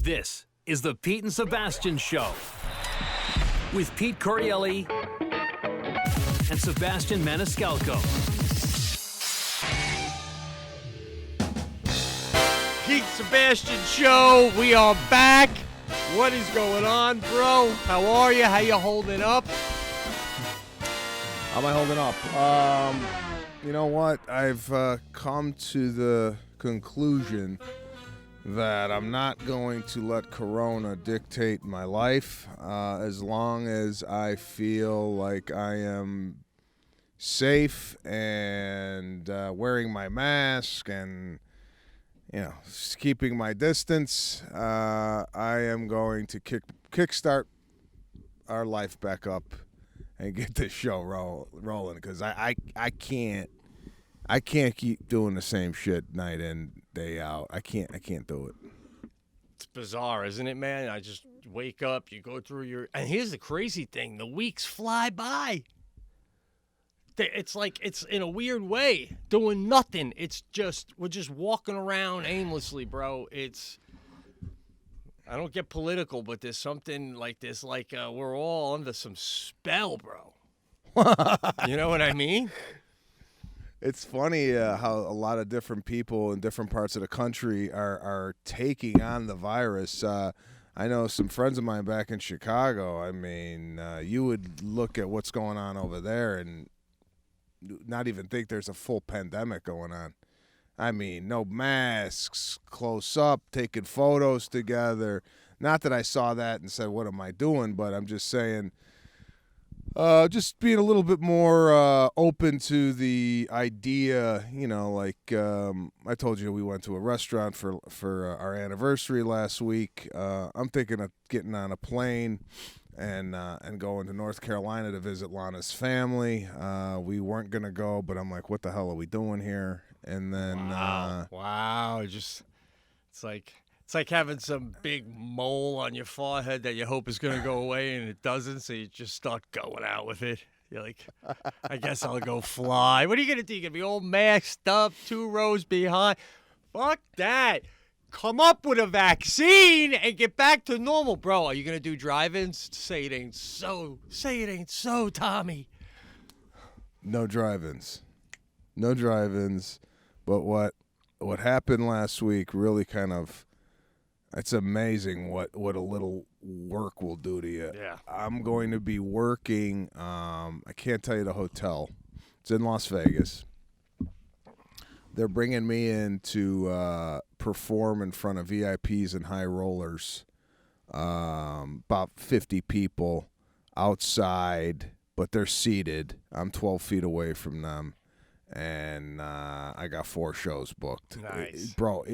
This is the Pete and Sebastian Show with Pete Corielli and Sebastian Maniscalco. Pete Sebastian Show, we are back. What is going on, bro? How are you? How you holding up? How am I holding up? You know what? I've come to the conclusion that I'm not going to let Corona dictate my life as long as I feel like I am safe and wearing my mask and, you know, keeping my distance. I am going to kickstart our life back up and get this show rolling because I can't keep doing the same shit night in, day out. I can't do it. It's bizarre, isn't it, man? I just wake up, you go through your... And here's the crazy thing. The weeks fly by. It's like, it's in a weird way, doing nothing. It's just, we're just walking around aimlessly, bro. It's... I don't get political, but there's something like this, like we're all under some spell, bro. You know what I mean? It's funny how a lot of different people in different parts of the country are taking on the virus. I know some friends of mine back in Chicago. I mean, you would look at what's going on over there and not even think there's a full pandemic going on. I mean, no masks, close up, taking photos together. Not that I saw that and said, what am I doing? But I'm just saying, just being a little bit more open to the idea, you know, like I told you we went to a restaurant for our anniversary last week. I'm thinking of getting on a plane and going to North Carolina to visit Lana's family. We weren't going to go, but I'm like, what the hell are we doing here? And then wow, it's like having some big mole on your forehead that you hope is going to go away and it doesn't, so you just start going out with it. You're like, I guess I'll go fly. What are you going to do? You're going to be all masked up, 2 rows behind? Fuck that. Come up with a vaccine and get back to normal. Bro, are you going to do drive-ins? Say it ain't so. Say it ain't so, Tommy. No drive-ins. No drive-ins. But what happened last week really kind of, it's amazing what a little work will do to you. Yeah. I'm going to be working, I can't tell you the hotel. It's in Las Vegas. They're bringing me in to perform in front of VIPs and high rollers, about 50 people outside, but they're seated. I'm 12 feet away from them. And I got 4 shows booked. Nice. Bro,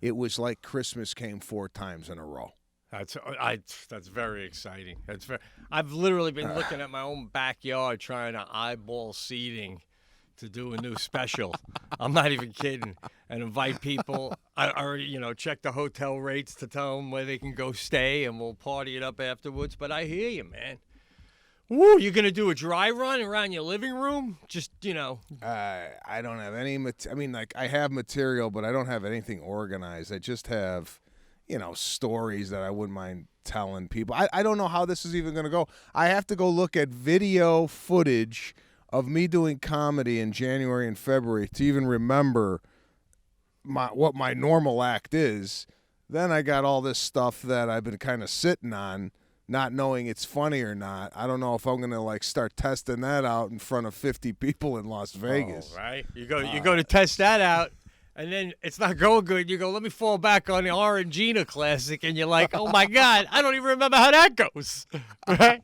it was like Christmas came 4 times in a row. That's very exciting. I've literally been looking at my own backyard trying to eyeball seating to do a new special. I'm not even kidding. And invite people. I already, check the hotel rates to tell them where they can go stay, and we'll party it up afterwards. But I hear you, man. Woo, you're going to do a dry run around your living room? Just, I don't have any I have material, but I don't have anything organized. I just have, stories that I wouldn't mind telling people. I don't know how this is even going to go. I have to go look at video footage of me doing comedy in January and February to even remember what my normal act is. Then I got all this stuff that I've been kind of sitting on, not knowing it's funny or not. I don't know if I'm gonna start testing that out in front of 50 people in Las Vegas. Oh, right? You go to test that out, and then it's not going good. You go, let me fall back on the Orangina Classic, and you're like, oh my God, I don't even remember how that goes. Right?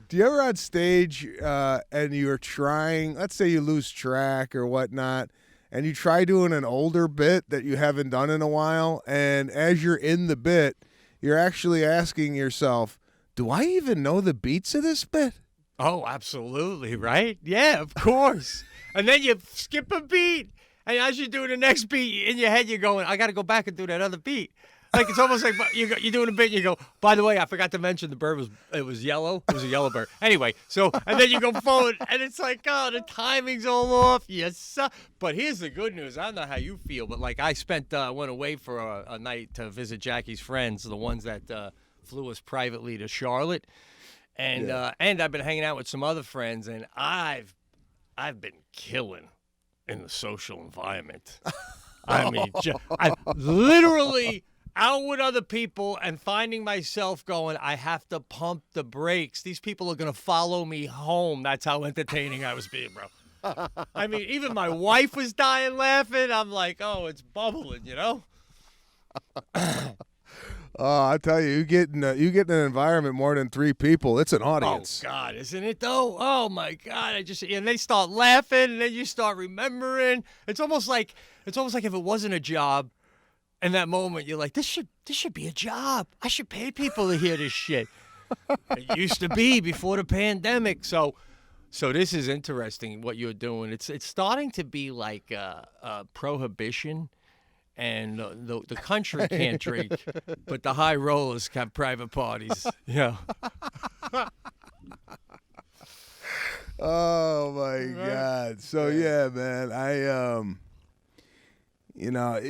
Do you ever on stage and you're trying? Let's say you lose track or whatnot, and you try doing an older bit that you haven't done in a while, and as you're in the bit, you're actually asking yourself, do I even know the beats of this bit? Oh, absolutely, right? Yeah, of course. And then you skip a beat, and as you do the next beat, in your head you're going, I got to go back and do that other beat. Like it's almost like you're doing a bit. And you go, by the way, I forgot to mention the bird was yellow. It was a yellow bird. Anyway, and then you go forward, and it's like, oh, the timing's all off. Yes, but here's the good news. I don't know how you feel, but like I went away for a night to visit Jackie's friends, the ones that flew us privately to Charlotte, and I've been hanging out with some other friends, and I've been killing in the social environment. I mean, I literally out with other people and finding myself going, I have to pump the brakes. These people are going to follow me home. That's how entertaining I was being, bro. I mean, even my wife was dying laughing. I'm like, oh, it's bubbling, you know? Oh, I tell you, you get in an environment more than 3 people, it's an audience. Oh God, isn't it though? Oh my God, and they start laughing, and then you start remembering. It's almost like if it wasn't a job, in that moment you're like, this should be a job. I should pay people to hear this shit. It used to be before the pandemic. So this is interesting what you're doing. It's starting to be like a prohibition. And the country can't drink, but the high rollers have private parties. Yeah. Oh my God! So yeah, man,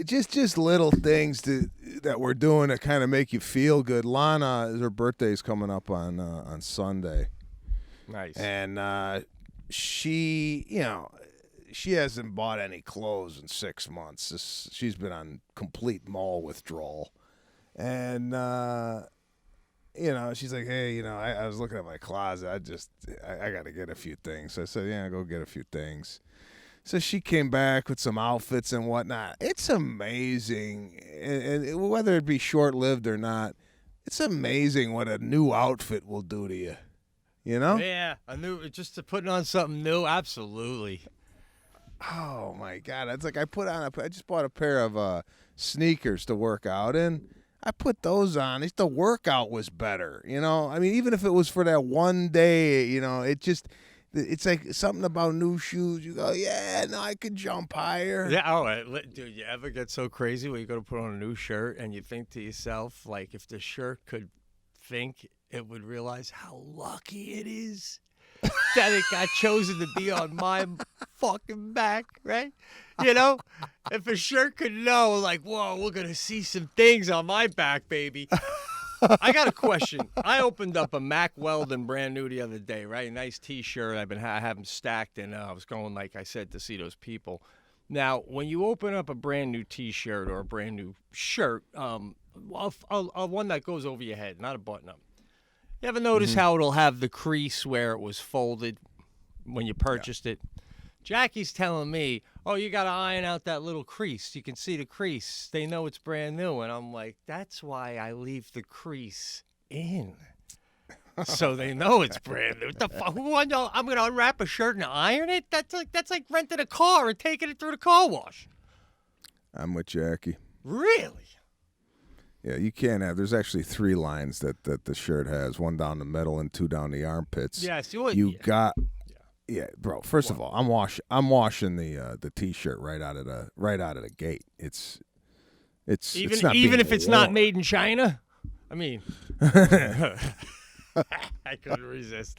just little things that we're doing that kind of make you feel good. Lana, her birthday's coming up on Sunday. Nice. And she hasn't bought any clothes in 6 months. She's been on complete mall withdrawal. And, she's like, hey, I was looking at my closet. I got to get a few things. So I said, yeah, go get a few things. So she came back with some outfits and whatnot. It's amazing. And whether it be short-lived or not, it's amazing what a new outfit will do to you. You know? Yeah, just to putting on something new, absolutely. Oh my God! It's like I just bought a pair of sneakers to work out in. I put those on. The workout was better. I mean, even if it was for that one day, it's like something about new shoes. You go, yeah, no, I could jump higher. Yeah. Dude, you ever get so crazy where you go to put on a new shirt and you think to yourself, like, if the shirt could think, it would realize how lucky it is that it got chosen to be on my fucking back, right? If a shirt could know, like, whoa, we're going to see some things on my back, baby. I got a question. I opened up a Mack Weldon brand new the other day, right? A nice T-shirt. I have them stacked, and I was going, like I said, to see those people. Now, when you open up a brand new T-shirt or a brand new shirt, one that goes over your head, not a button-up, you ever notice how it'll have the crease where it was folded when you purchased it? Jackie's telling me, oh, you got to iron out that little crease. You can see the crease. They know it's brand new. And I'm like, that's why I leave the crease in. So they know it's brand new. What the fuck? I'm going to unwrap a shirt and iron it? That's like renting a car and taking it through the car wash. I'm with Jackie. Really? Yeah, you can't have. There's actually 3 lines that the shirt has. 1 down the middle and 2 down the armpits. Yes, Yeah, bro. First of all, I'm washing the T-shirt right out of the gate. It's not even if it's worn. not made in China. I mean, I couldn't resist.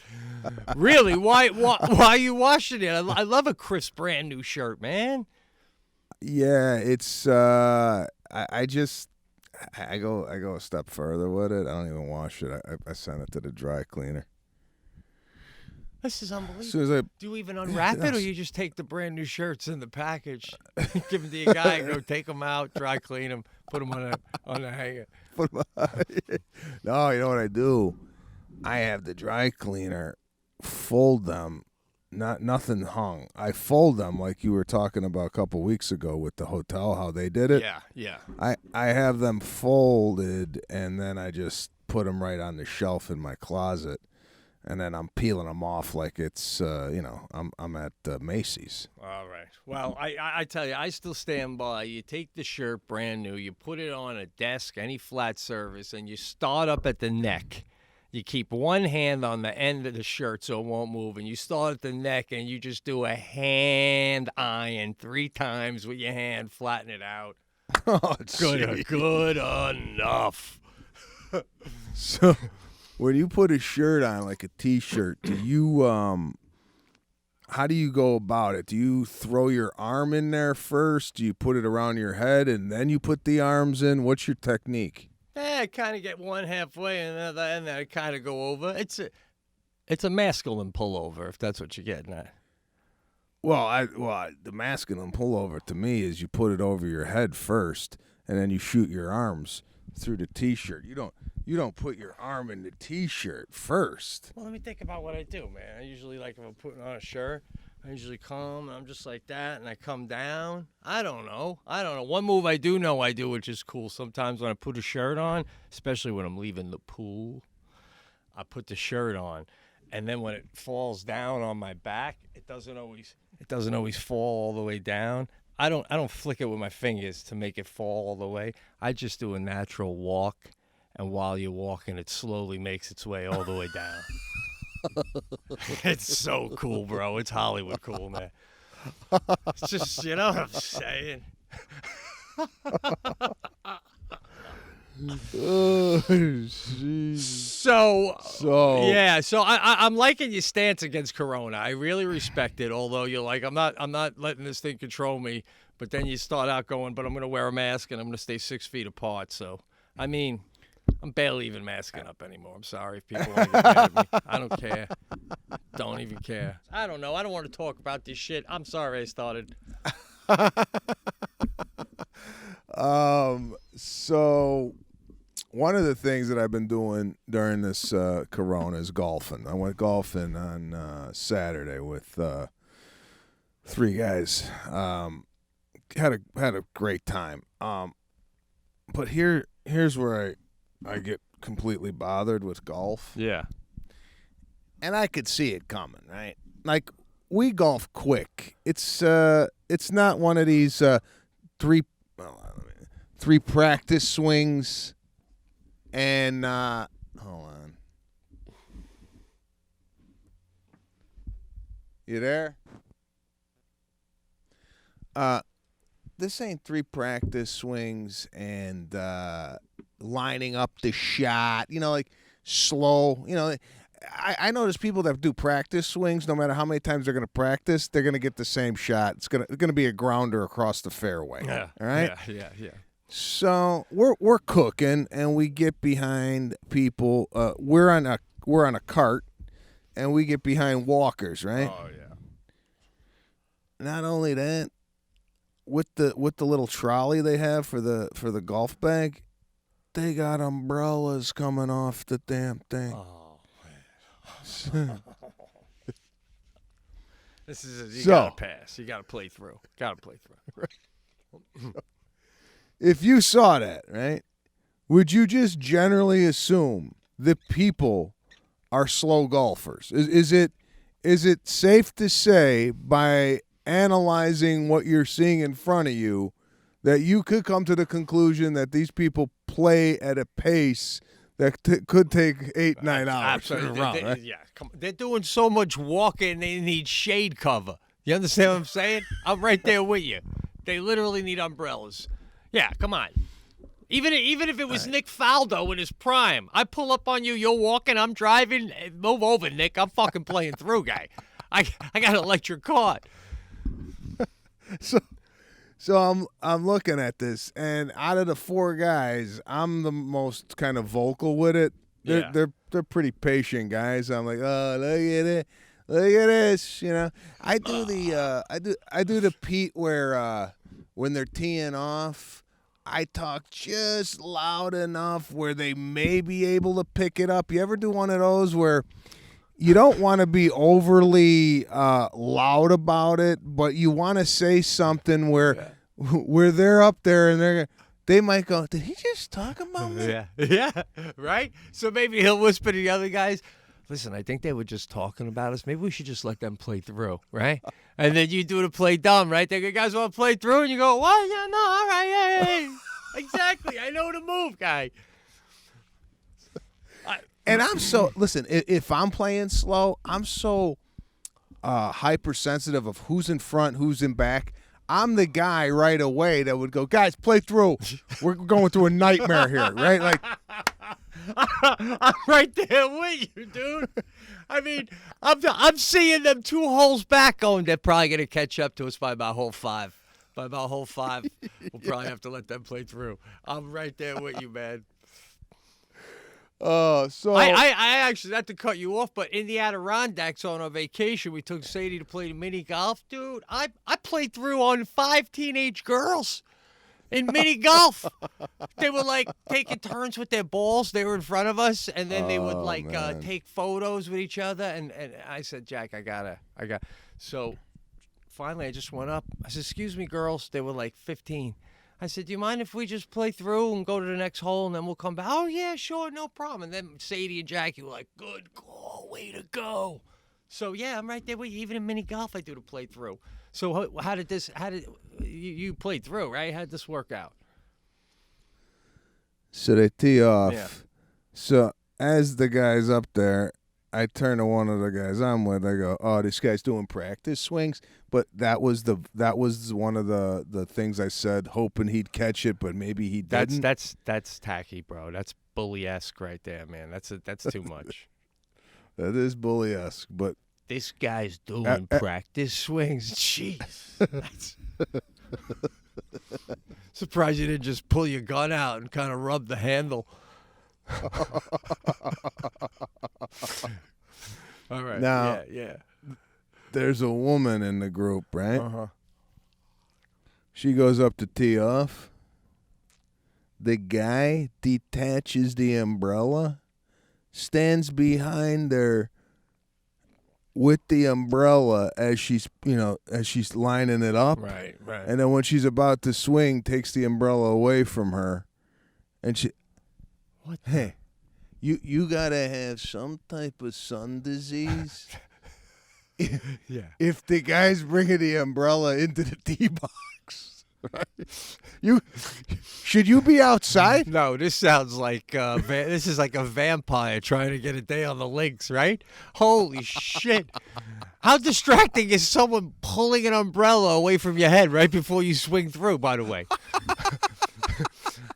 Really? Why are you washing it? I love a crisp, brand new shirt, man. Yeah, it's I go a step further with it. I don't even wash it. I send it to the dry cleaner. This is unbelievable. As soon as Do you even unwrap it, or you just take the brand new shirts in the package, give them to your guy, and go take them out, dry clean them, put them on the hanger? No, you know what I do? I have the dry cleaner fold them. Nothing hung. I fold them like you were talking about a couple weeks ago with the hotel, how they did it. Yeah. I have them folded, and then I just put them right on the shelf in my closet, and then I'm peeling them off like it's I'm at Macy's. All right. Well, I tell you, I still stand by. You take the shirt brand new, you put it on a desk, any flat surface, and you start up at the neck. You keep one hand on the end of the shirt so it won't move, and you start at the neck, and you just do a hand iron 3 times with your hand, flatten it out. Oh, Good enough. So, when you put a shirt on, like a T-shirt, do you how do you go about it? Do you throw your arm in there first? Do you put it around your head and then you put the arms in? What's your technique? I kind of get one halfway and then I kind of go over. It's a masculine pullover, if that's what you're getting at. Well, the masculine pullover to me is you put it over your head first, and then you shoot your arms through the T-shirt. You don't put your arm in the T-shirt first. Well, let me think about what I do, man. I usually, like, if I'm putting on a shirt, I usually come, and I'm just like that, and I come down. I don't know. One move I do know I do, which is cool, sometimes when I put a shirt on, especially when I'm leaving the pool, I put the shirt on, and then when it falls down on my back, it doesn't always fall all the way down. I don't flick it with my fingers to make it fall all the way. I just do a natural walk, and while you're walking, it slowly makes its way all the way down. It's so cool, bro. It's Hollywood cool, man. It's just, you know what I'm saying? Oh, So yeah, so I'm liking your stance against Corona. I really respect it. Although you're like, I'm not letting this thing control me. But then you start out going, but I'm gonna wear a mask and I'm gonna stay 6 feet apart. So I mean, I'm barely even masking up anymore. I'm sorry if people want to get mad at me. I don't care. Don't even care. I don't know. I don't want to talk about this shit. I'm sorry I started. So one of the things that I've been doing during this Corona is golfing. I went golfing on Saturday with 3 guys. Had a great time. But here's where I get completely bothered with golf. Yeah. And I could see it coming, right? Like, we golf quick. It's not one of these three practice swings and hold on. You there? This ain't 3 practice swings and lining up the shot, like slow. I notice people that do practice swings, no matter how many times they're going to practice, they're going to get the same shot. It's going to be a grounder across the fairway. Yeah. All right? Yeah. So we're cooking, and we get behind people. We're on a cart, and we get behind walkers, right? Oh yeah. Not only that, with the little trolley they have for the golf bag, they got umbrellas coming off the damn thing. Oh man. This is gotta pass. You gotta play through. Right. If you saw that, right, would you just generally assume that people are slow golfers? Is it safe to say, by analyzing what you're seeing in front of you, that you could come to the conclusion that these people play at a pace that could take 8-9 hours to run, right? Yeah, they're doing so much walking, they need shade cover. You understand what I'm saying? I'm right there with you. They literally need umbrellas. Yeah, come on. Even if it was Nick Faldo in his prime, I pull up on you, you're walking, I'm driving. Move over, Nick. I'm fucking playing through, guy. I got an electric cart. So I'm looking at this, and out of the 4 guys, I'm the most kind of vocal with it. They're pretty patient guys. I'm like, oh, look at it, look at this. I do the Pete where when they're teeing off, I talk just loud enough where they may be able to pick it up. You ever do one of those where you don't want to be overly loud about it, but you want to say something where they're up there and they might go, did he just talk about me? Yeah, right? So maybe he'll whisper to the other guys, listen, I think they were just talking about us. Maybe we should just let them play through, right? And then you do the play dumb, right? They go, guys want to play through? And you go, what? Yeah, no, all right, hey. Exactly. I know the move, guy. And I'm so, listen, if I'm playing slow, I'm so hypersensitive of who's in front, who's in back. I'm the guy right away that would go, guys, play through. We're going through a nightmare here, right? Like, I'm right there with you, dude. I mean, I'm seeing them 2 holes back going, they're probably going to catch up to us by about hole 5. By about hole 5, we'll probably have to let them play through. I'm right there with you, man. so I actually, not to cut you off, but in the Adirondacks on our vacation, we took Sadie to play mini golf. Dude, I played through on 5 teenage girls in mini golf. They were like taking turns with their balls. They were in front of us, and then they would take photos with each other. And I said, Jack, I got. So finally, I just went up. I said, excuse me, girls. They were like 15. I said, do you mind if we just play through and go to the next hole and then we'll come back? Oh, yeah, sure, no problem. And then Sadie and Jackie were like, good call, way to go. So, yeah, I'm right there with you. Even in mini golf, I do the play through. So how did you played through, right? How did this work out? So they tee off. Yeah. So as the guy's up there, I turn to one of the guys I'm with. I go, "Oh, this guy's doing practice swings." But that was one of the things I said, hoping he'd catch it, but maybe he didn't. That's tacky, bro. That's bully-esque right there, man. That's too much. That is bully-esque, but This guy's doing practice swings. Jeez. Surprised you didn't just pull your gun out and kind of rub the handle. All right. Now, yeah. there's a woman in the group, right? Uh-huh. She goes up to tee off. The guy detaches the umbrella, stands behind her with the umbrella as she's lining it up. Right. And then when she's about to swing, takes the umbrella away from her. And she, hey, you gotta have some type of sun disease. Yeah. If the guy's bringing the umbrella into the tee box, right? Should you be outside? No, this sounds like this is like a vampire trying to get a day on the links, right? Holy shit. How distracting is someone pulling an umbrella away from your head right before you swing through, by the way?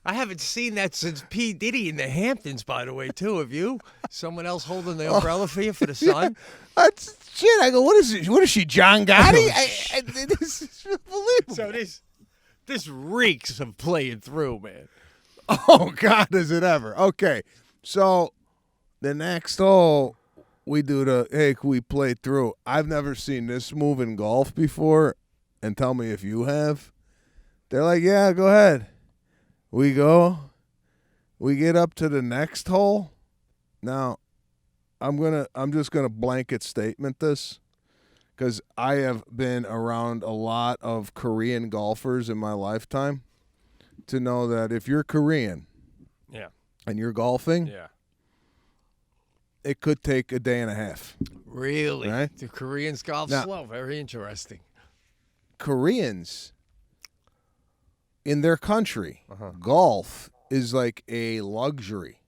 I haven't seen that since P. Diddy in the Hamptons, by the way, too. Have you? Someone else holding the umbrella for you for the sun? That's shit. I go, what is she, John Gotti? This is unbelievable. So this reeks of playing through, man. Oh, God, is it ever. Okay, so the next hole, we do hey, can we play through? I've never seen this move in golf before, and tell me if you have. They're like, yeah, go ahead. We go. We get up to the next hole. Now, I'm just gonna blanket statement this, because I have been around a lot of Korean golfers in my lifetime to know that if you're Korean, Yeah. and you're golfing, Yeah. it could take a day and a half. Really? Right? The Koreans golf Now- slow. Very interesting. Koreans, in their country, golf is like a luxury.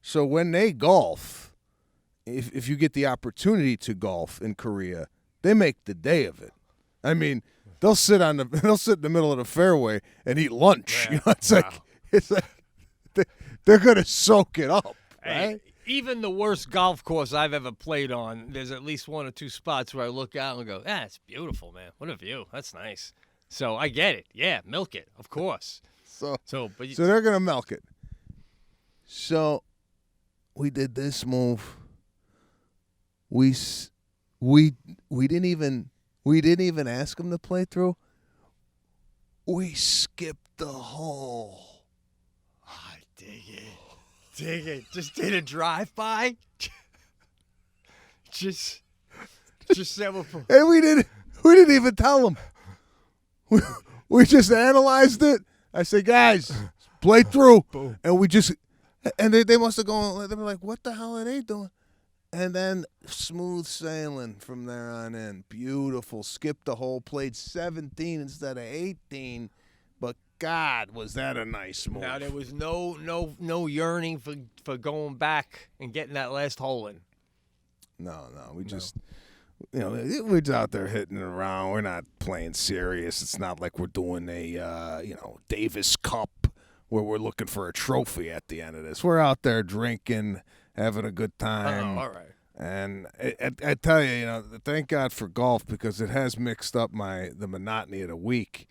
So when they golf, if you get the opportunity to golf in Korea, they make the day of it. I mean, they'll sit in the middle of the fairway and eat lunch. Yeah. You know, it's like they're gonna soak it up, right? Hey, even the worst golf course I've ever played on, there's at least 1 or 2 spots where I look out and go, it's beautiful, man. What a view. That's nice. So I get it. Yeah, milk it, of course. So But they're gonna milk it. So we did this move. We didn't even ask them to play through. We skipped the hole. I dig it. Just did a drive-by. just said And we didn't even tell them. We just analyzed it. I said, guys, play through. Boom. And they must have gone, they were like, what the hell are they doing? And then smooth sailing from there on in. Beautiful. Skipped the hole, played 17 instead of 18. But God, was that a nice move. Now there was no yearning for going back and getting that last hole in. No, You know, we're just out there hitting it around. We're not playing serious. It's not like we're doing a, Davis Cup where we're looking for a trophy at the end of this. We're out there drinking, having a good time. Oh, all right. And I tell you, thank God for golf because it has mixed up the monotony of the week.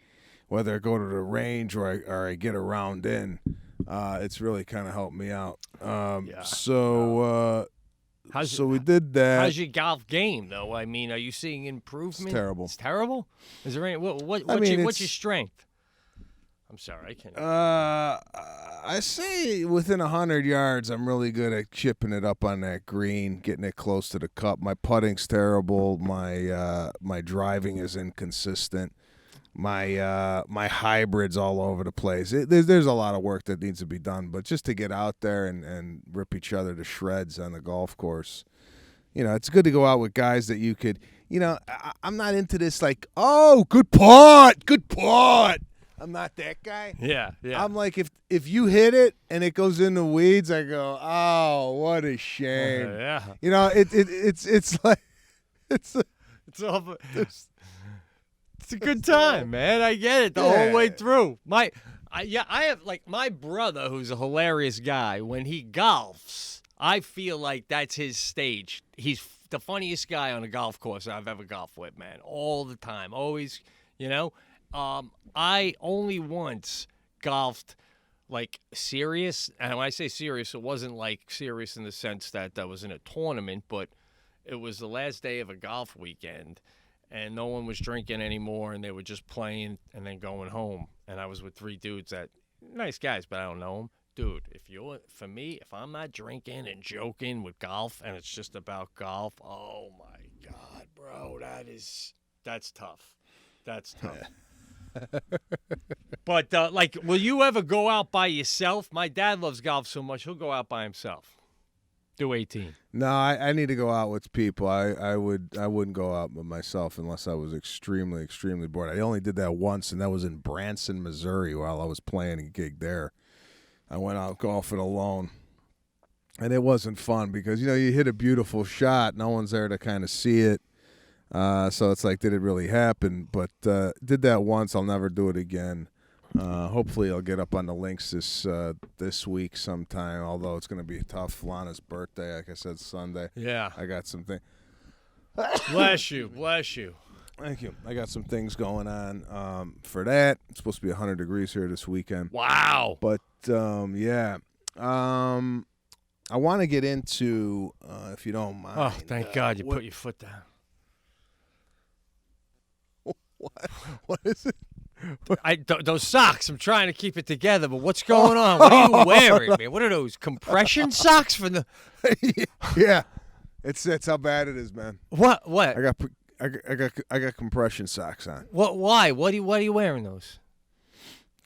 Whether I go to the range or I get a round in, it's really kind of helped me out. So we did that. How's your golf game, though? I mean, are you seeing improvement? It's terrible. It's terrible? Is there any? What's your strength? I'm sorry, I can't. I say within 100 yards, I'm really good at chipping it up on that green, getting it close to the cup. My putting's terrible. My driving is inconsistent. My hybrid's all over the place. There's a lot of work that needs to be done, but just to get out there and rip each other to shreds on the golf course, it's good to go out with guys that you could. I'm not into this like, oh, good putt. I'm not that guy. Yeah. I'm like, if you hit it and it goes in the weeds, I go, oh, what a shame. Yeah. It's like it's a good time, man. I get it the whole way through. I have my brother, who's a hilarious guy. When he golfs, I feel like that's his stage. He's the funniest guy on a golf course I've ever golfed with, man. All the time, always, I only once golfed like serious, and when I say serious, it wasn't like serious in the sense that I was in a tournament, but it was the last day of a golf weekend, and no one was drinking anymore, and they were just playing and then going home. And I was with three dudes nice guys, but I don't know them. Dude, if I'm not drinking and joking with golf, and it's just about golf, oh my God, bro, that's tough. That's tough. But, will you ever go out by yourself? My dad loves golf so much, he'll go out by himself. Do 18. No, I need to go out with people. I wouldn't go out by myself unless I was extremely, extremely bored. I only did that once, and that was in Branson, Missouri, while I was playing a gig there. I went out golfing alone, and it wasn't fun because, you hit a beautiful shot. No one's there to kind of see it. So it's like, did it really happen? But did that once. I'll never do it again. Hopefully I'll get up on the links this week sometime, although it's going to be tough. Lana's birthday, like I said, Sunday. Yeah. I got some things. Bless you. Thank you. I got some things going on for that. It's supposed to be 100 degrees here this weekend. Wow. But, yeah. I want to get into, if you don't mind. Oh, thank God you put your foot down. What is it? Those socks, I'm trying to keep it together, but what's going on? What are you wearing, man? What are those, compression socks from the... Yeah. It's how bad it is, man. What? I got compression socks on. What? Why? Why are you wearing those?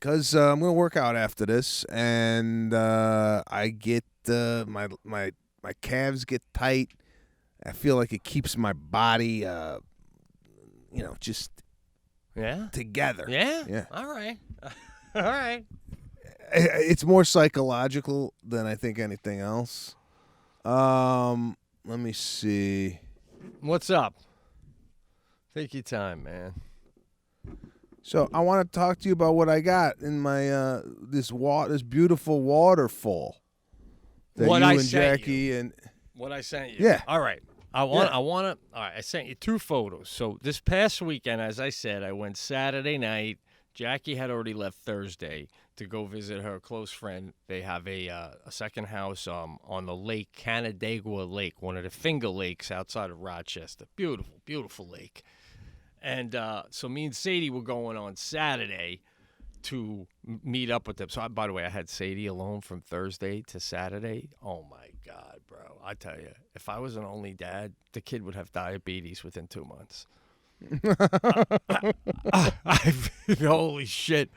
Because I'm going to work out after this, and I get my calves get tight. I feel like it keeps my body, just together. Yeah? Yeah. All right. All right. It's more psychological than I think anything else. Let me see. What's up? Take your time, man. So I want to talk to you about what I got in my this beautiful waterfall that What you I and sent Jackie you. and What I sent you. Yeah. All right. All right. I sent you 2 photos. So this past weekend, as I said, I went Saturday night. Jackie had already left Thursday to go visit her close friend. They have a second house on the lake, Canandaigua Lake, one of the Finger Lakes outside of Rochester. Beautiful, beautiful lake. And so me and Sadie were going on Saturday to meet up with them. So, by the way, I had Sadie alone from Thursday to Saturday. Oh, my God, bro. I tell you, if I was an only dad, the kid would have diabetes within 2 months. Holy shit.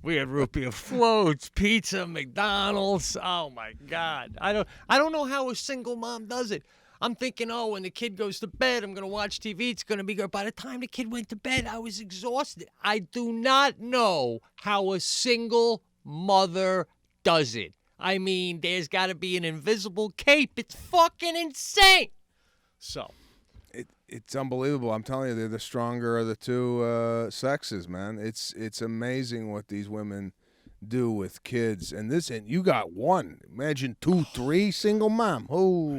We had root beer floats, pizza, McDonald's. Oh, my God. I don't know how a single mom does it. I'm thinking, when the kid goes to bed, I'm going to watch TV. It's going to be good. By the time the kid went to bed, I was exhausted. I do not know how a single mother does it. I mean, there's got to be an invisible cape. It's fucking insane. So, It's unbelievable. I'm telling you, they're the stronger of the two sexes, man. It's amazing what these women do with kids. And you got one. Imagine 2, 3 single mom. Oh.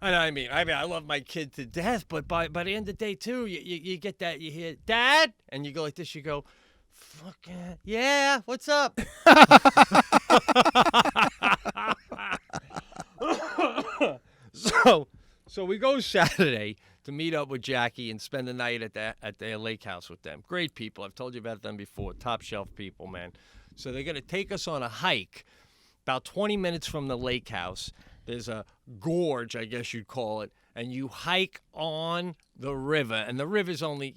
I mean, I love my kid to death, but by the end of the day, too, you get that, you hear, Dad, and you go like this, you go, fucking, yeah, what's up? So we go Saturday to meet up with Jackie and spend the night at their lake house with them. Great people. I've told you about them before. Top shelf people, man. So they're going to take us on a hike about 20 minutes from the lake house. There's a gorge, I guess you'd call it, and you hike on the river. And the river's only,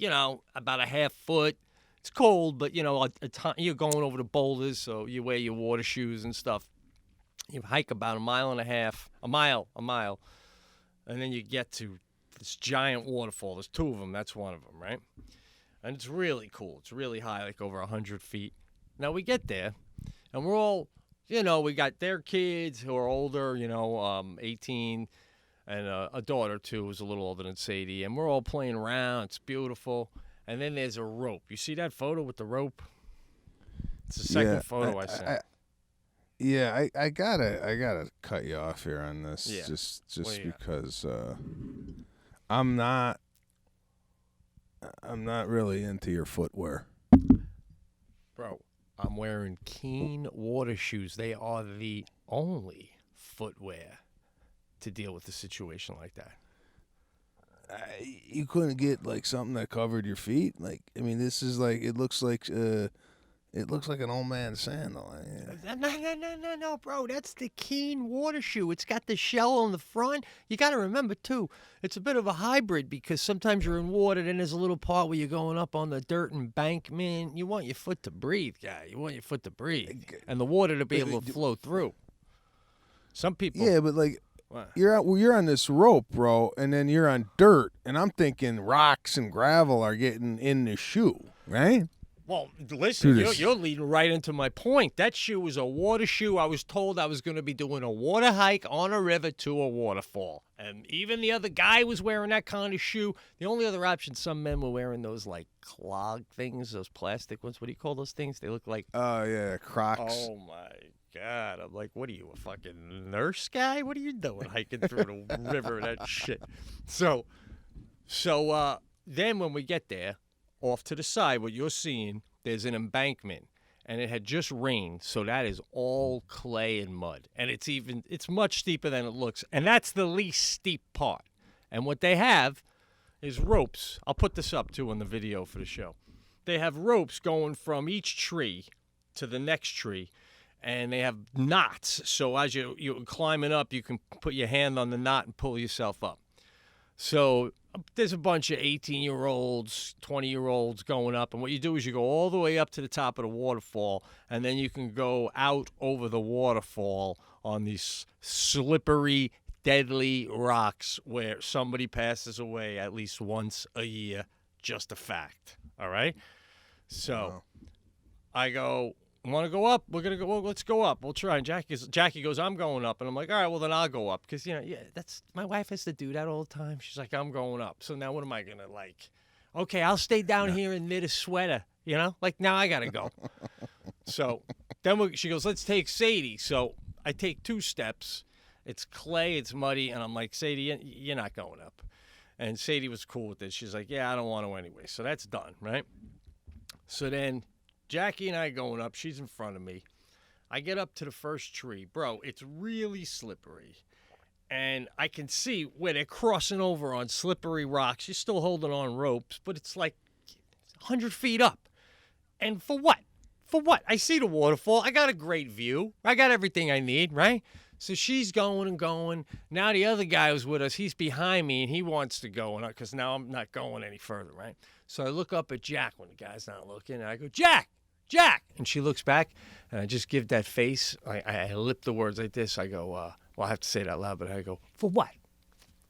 about a half foot. It's cold, but, you're going over the boulders, so you wear your water shoes and stuff. You hike about a mile, and then you get to this giant waterfall. There's 2 of them. That's one of them, right? And it's really cool. It's really high, like over 100 feet. Now, we get there, and we're all, we got their kids who are older, 18, and a daughter, too, who's a little older than Sadie. And we're all playing around. It's beautiful. And then there's a rope. You see that photo with the rope? It's the second photo I sent. I gotta cut you off here on this, just because I'm not really into your footwear, bro. I'm wearing Keen water shoes. They are the only footwear to deal with a situation like that. You couldn't get like something that covered your feet. Like, I mean, this is like it looks like an old man's sandal. No, bro. That's the Keen water shoe. It's got the shell on the front. You got to remember, too, it's a bit of a hybrid because sometimes you're in water, then there's a little part where you're going up on the dirt embankment. You want your foot to breathe, guy. You want your foot to breathe. And the water to be able to flow through. Some people... Yeah, but like... What? You're on this rope, bro, and then you're on dirt, and I'm thinking rocks and gravel are getting in the shoe, right? Well, listen, you're leading right into my point. That shoe was a water shoe. I was told I was going to be doing a water hike on a river to a waterfall. And even the other guy was wearing that kind of shoe. The only other option, some men were wearing those, like, clog things, those plastic ones. What do you call those things? They look like... Oh, yeah, Crocs. Oh, my God. I'm like, what are you, a fucking nurse guy? What are you doing hiking through the river and that shit? So then when we get there, off to the side, what you're seeing, there's an embankment, and it had just rained, so that is all clay and mud. And it's much steeper than it looks, and that's the least steep part. And what they have is ropes. I'll put this up, too, on the video for the show. They have ropes going from each tree to the next tree, and they have knots, so as you're climbing up, you can put your hand on the knot and pull yourself up. So there's a bunch of 18-year-olds, 20-year-olds going up, and what you do is you go all the way up to the top of the waterfall, and then you can go out over the waterfall on these slippery, deadly rocks where somebody passes away at least once a year. Just a fact, all right? So I go... Want to go up? We're going to go, well, let's go up. We'll try. And Jackie goes, I'm going up. And I'm like, all right, well, then I'll go up. Because, that's my wife has to do that all the time. She's like, I'm going up. So now what am I going to, like, okay, I'll stay down here and knit a sweater, Like, now I got to go. So then she goes, let's take Sadie. So I take 2 steps. It's clay, it's muddy. And I'm like, Sadie, you're not going up. And Sadie was cool with this. She's like, yeah, I don't want to anyway. So that's done, right? So then... Jackie and I going up. She's in front of me. I get up to the first tree. Bro, it's really slippery. And I can see where they're crossing over on slippery rocks. You're still holding on ropes, but it's like 100 feet up. And for what? For what? I see the waterfall. I got a great view. I got everything I need, right? So she's going and going. Now the other guy who's with us, he's behind me, and he wants to go, because now I'm not going any further, right? So I look up at Jack when the guy's not looking, and I go, Jack! And she looks back, and I just give that face. I lip the words like this. I go, well, I have to say it out loud, but I go, for what?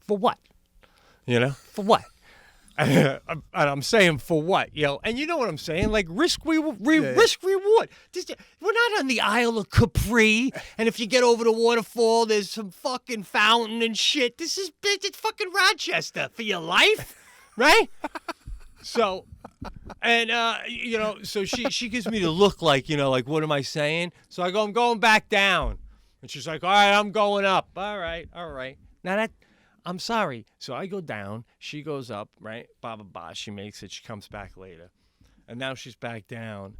For what? For what? And I'm saying for what? And you know what I'm saying? Like risk reward. We're not not on the Isle of Capri. And if you get over the waterfall, there's some fucking fountain and shit. It's fucking Rochester for your life, right? So, and, so she gives me the look like, like, what am I saying? So I go, I'm going back down. And she's like, all right, I'm going up. All right. Now I'm sorry. So I go down. She goes up, right? Blah, blah, blah. She makes it. She comes back later. And now she's back down.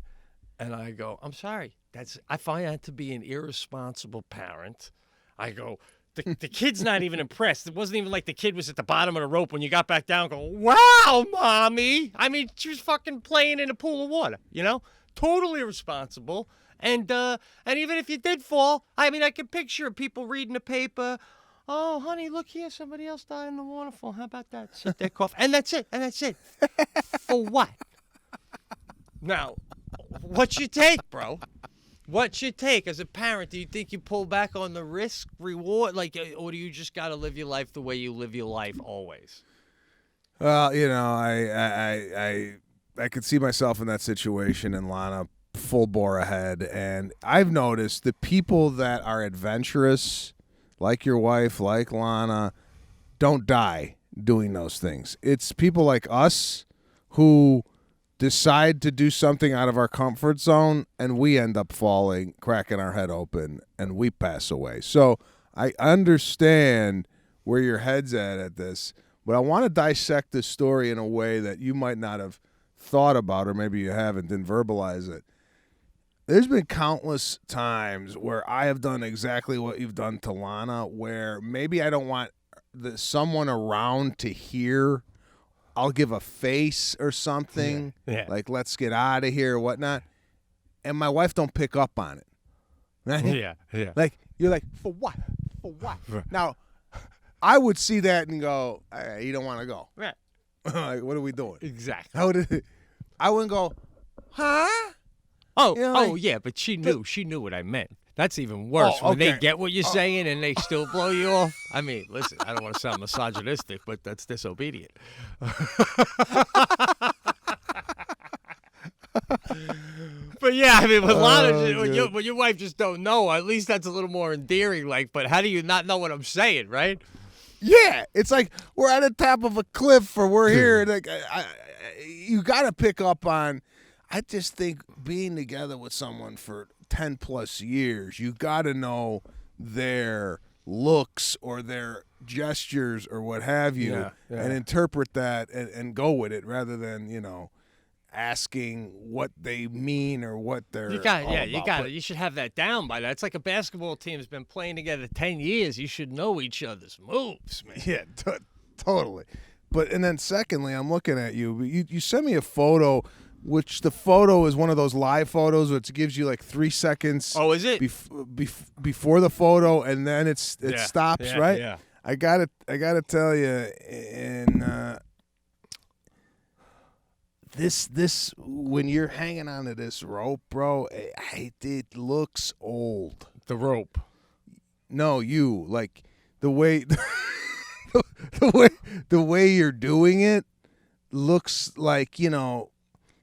And I go, I'm sorry. I find that to be an irresponsible parent. I go, the kid's not even impressed. It wasn't even like the kid was at the bottom of the rope when you got back down going, wow, Mommy. I mean, she was fucking playing in a pool of water, Totally irresponsible. And even if you did fall, I mean, I can picture people reading the paper. Oh, honey, look here. Somebody else died in the waterfall. How about that? Sit there, cough. And that's it. For what? Now, what's your take, bro? What's your take as a parent? Do you think you pull back on the risk, reward, or do you just got to live your life the way you live your life always? Well, I could see myself in that situation, and Lana full bore ahead. And I've noticed the people that are adventurous, like your wife, like Lana, don't die doing those things. It's people like us who decide to do something out of our comfort zone, and we end up falling, cracking our head open, and we pass away. So I understand where your head's at this, but I want to dissect this story in a way that you might not have thought about, or maybe you haven't, didn't verbalize it. There's been countless times where I have done exactly what you've done to Lana, where maybe I don't want someone around to hear. I'll give a face or something, like let's get out of here or whatnot, and my wife don't pick up on it. Right? Yeah. Like, you're like, for what? Right. Now, I would see that and go, hey, you don't want to go. Right. Like, what are we doing? Exactly. I wouldn't go, huh? Oh, yeah, but she knew what I meant. That's even worse. When they get what you're saying and they still blow you off. I mean, listen, I don't want to sound misogynistic, but that's disobedient. But yeah, I mean, with Lana, when your wife just don't know, at least that's a little more endearing. But how do you not know what I'm saying, right? Yeah, it's like we're at the top of a cliff, or we're here. Like, you got to pick up on. I just think being together with someone for 10 plus years, you got to know their looks or their gestures or what have you, and interpret that and go with it rather than, asking what they mean or what they're you got it. You should have that down by that. It's like a basketball team has been playing together 10 years. You should know each other's moves, man. Yeah, totally. And then secondly, I'm looking at you. You sent me a photo, which the photo is one of those live photos, which gives you like 3 seconds. Oh, is it? Before the photo, and then it stops, right? Yeah. I gotta tell you, and this when you're hanging onto this rope, bro, it looks old. The rope. No, you like the way the way you're doing it looks like,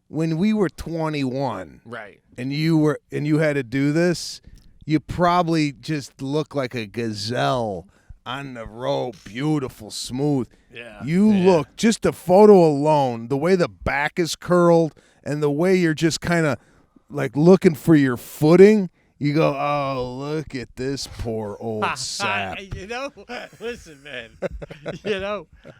when we were 21, right, and you had to do this, you probably just look like a gazelle on the rope, beautiful, smooth. Yeah. You look, just the photo alone, the way the back is curled and the way you're just kind of like looking for your footing, you go, oh, look at this poor old sap. Listen, man,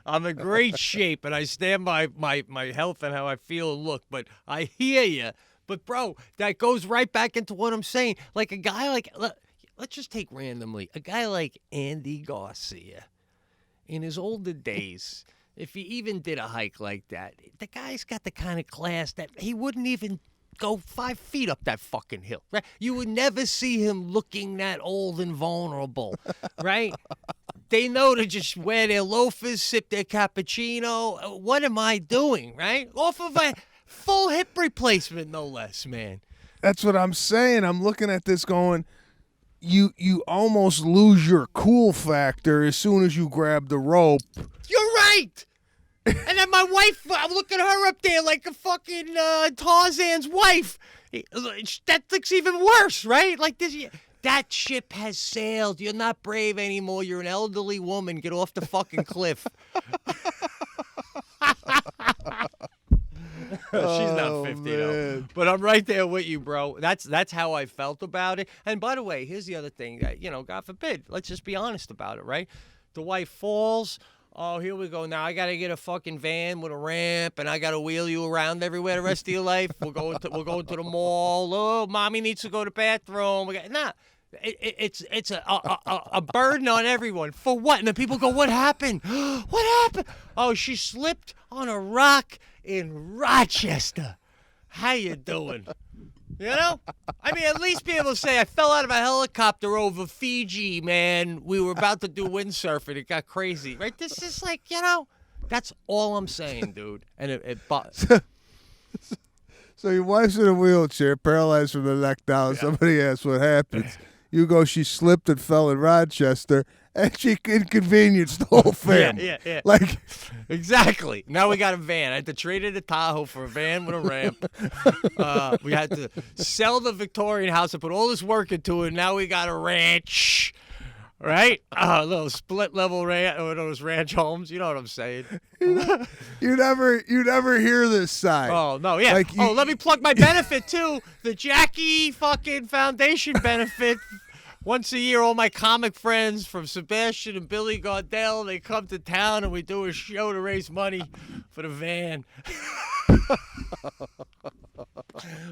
I'm in great shape, and I stand by my health and how I feel and look, but I hear you. But, bro, that goes right back into what I'm saying. Like a guy like, let's just take randomly, a guy like Andy Garcia, in his older days, if he even did a hike like that, the guy's got the kind of class that he wouldn't even go 5 feet up that fucking hill, right? You would never see him looking that old and vulnerable, right? They know to just wear their loafers, sip their cappuccino. What am I doing, right? Off of a full hip replacement, no less, man. That's what I'm saying. I'm looking at this going, you almost lose your cool factor as soon as you grab the rope. You're right. And then my wife, I'm looking at her up there like a fucking Tarzan's wife. That looks even worse, right? Like this. That ship has sailed. You're not brave anymore. You're an elderly woman. Get off the fucking cliff. She's not 50 though. But I'm right there with you, bro. That's how I felt about it. And by the way, here's the other thing. God forbid. Let's just be honest about it, right? The wife falls. Oh, here we go. Now I gotta get a fucking van with a ramp, and I gotta wheel you around everywhere the rest of your life. We're going to the mall. Oh, mommy needs to go to the bathroom. It's a burden on everyone. For what? And then people go, "What happened? What happened?" Oh, she slipped on a rock in Rochester. How you doing? You know? I mean, at least be able to say, I fell out of a helicopter over Fiji, man. We were about to do windsurfing. It got crazy. Right? This is like, that's all I'm saying, dude. And So your wife's in a wheelchair, paralyzed from the neck down. Yeah. Somebody asks what happens. You go, she slipped and fell in Rochester, and she inconvenienced the whole family. Yeah. Like, exactly. Now we got a van. I had to trade in a Tahoe for a van with a ramp. We had to sell the Victorian house and put all this work into it. Now we got a ranch, right? A little split-level ranch, or those ranch homes. You know what I'm saying? You never hear this side. Oh, no, yeah. Like let me plug my benefit, too. The Jackie fucking Foundation benefit. Once a year, all my comic friends from Sebastian and Billy Gardell, they come to town and we do a show to raise money for the van.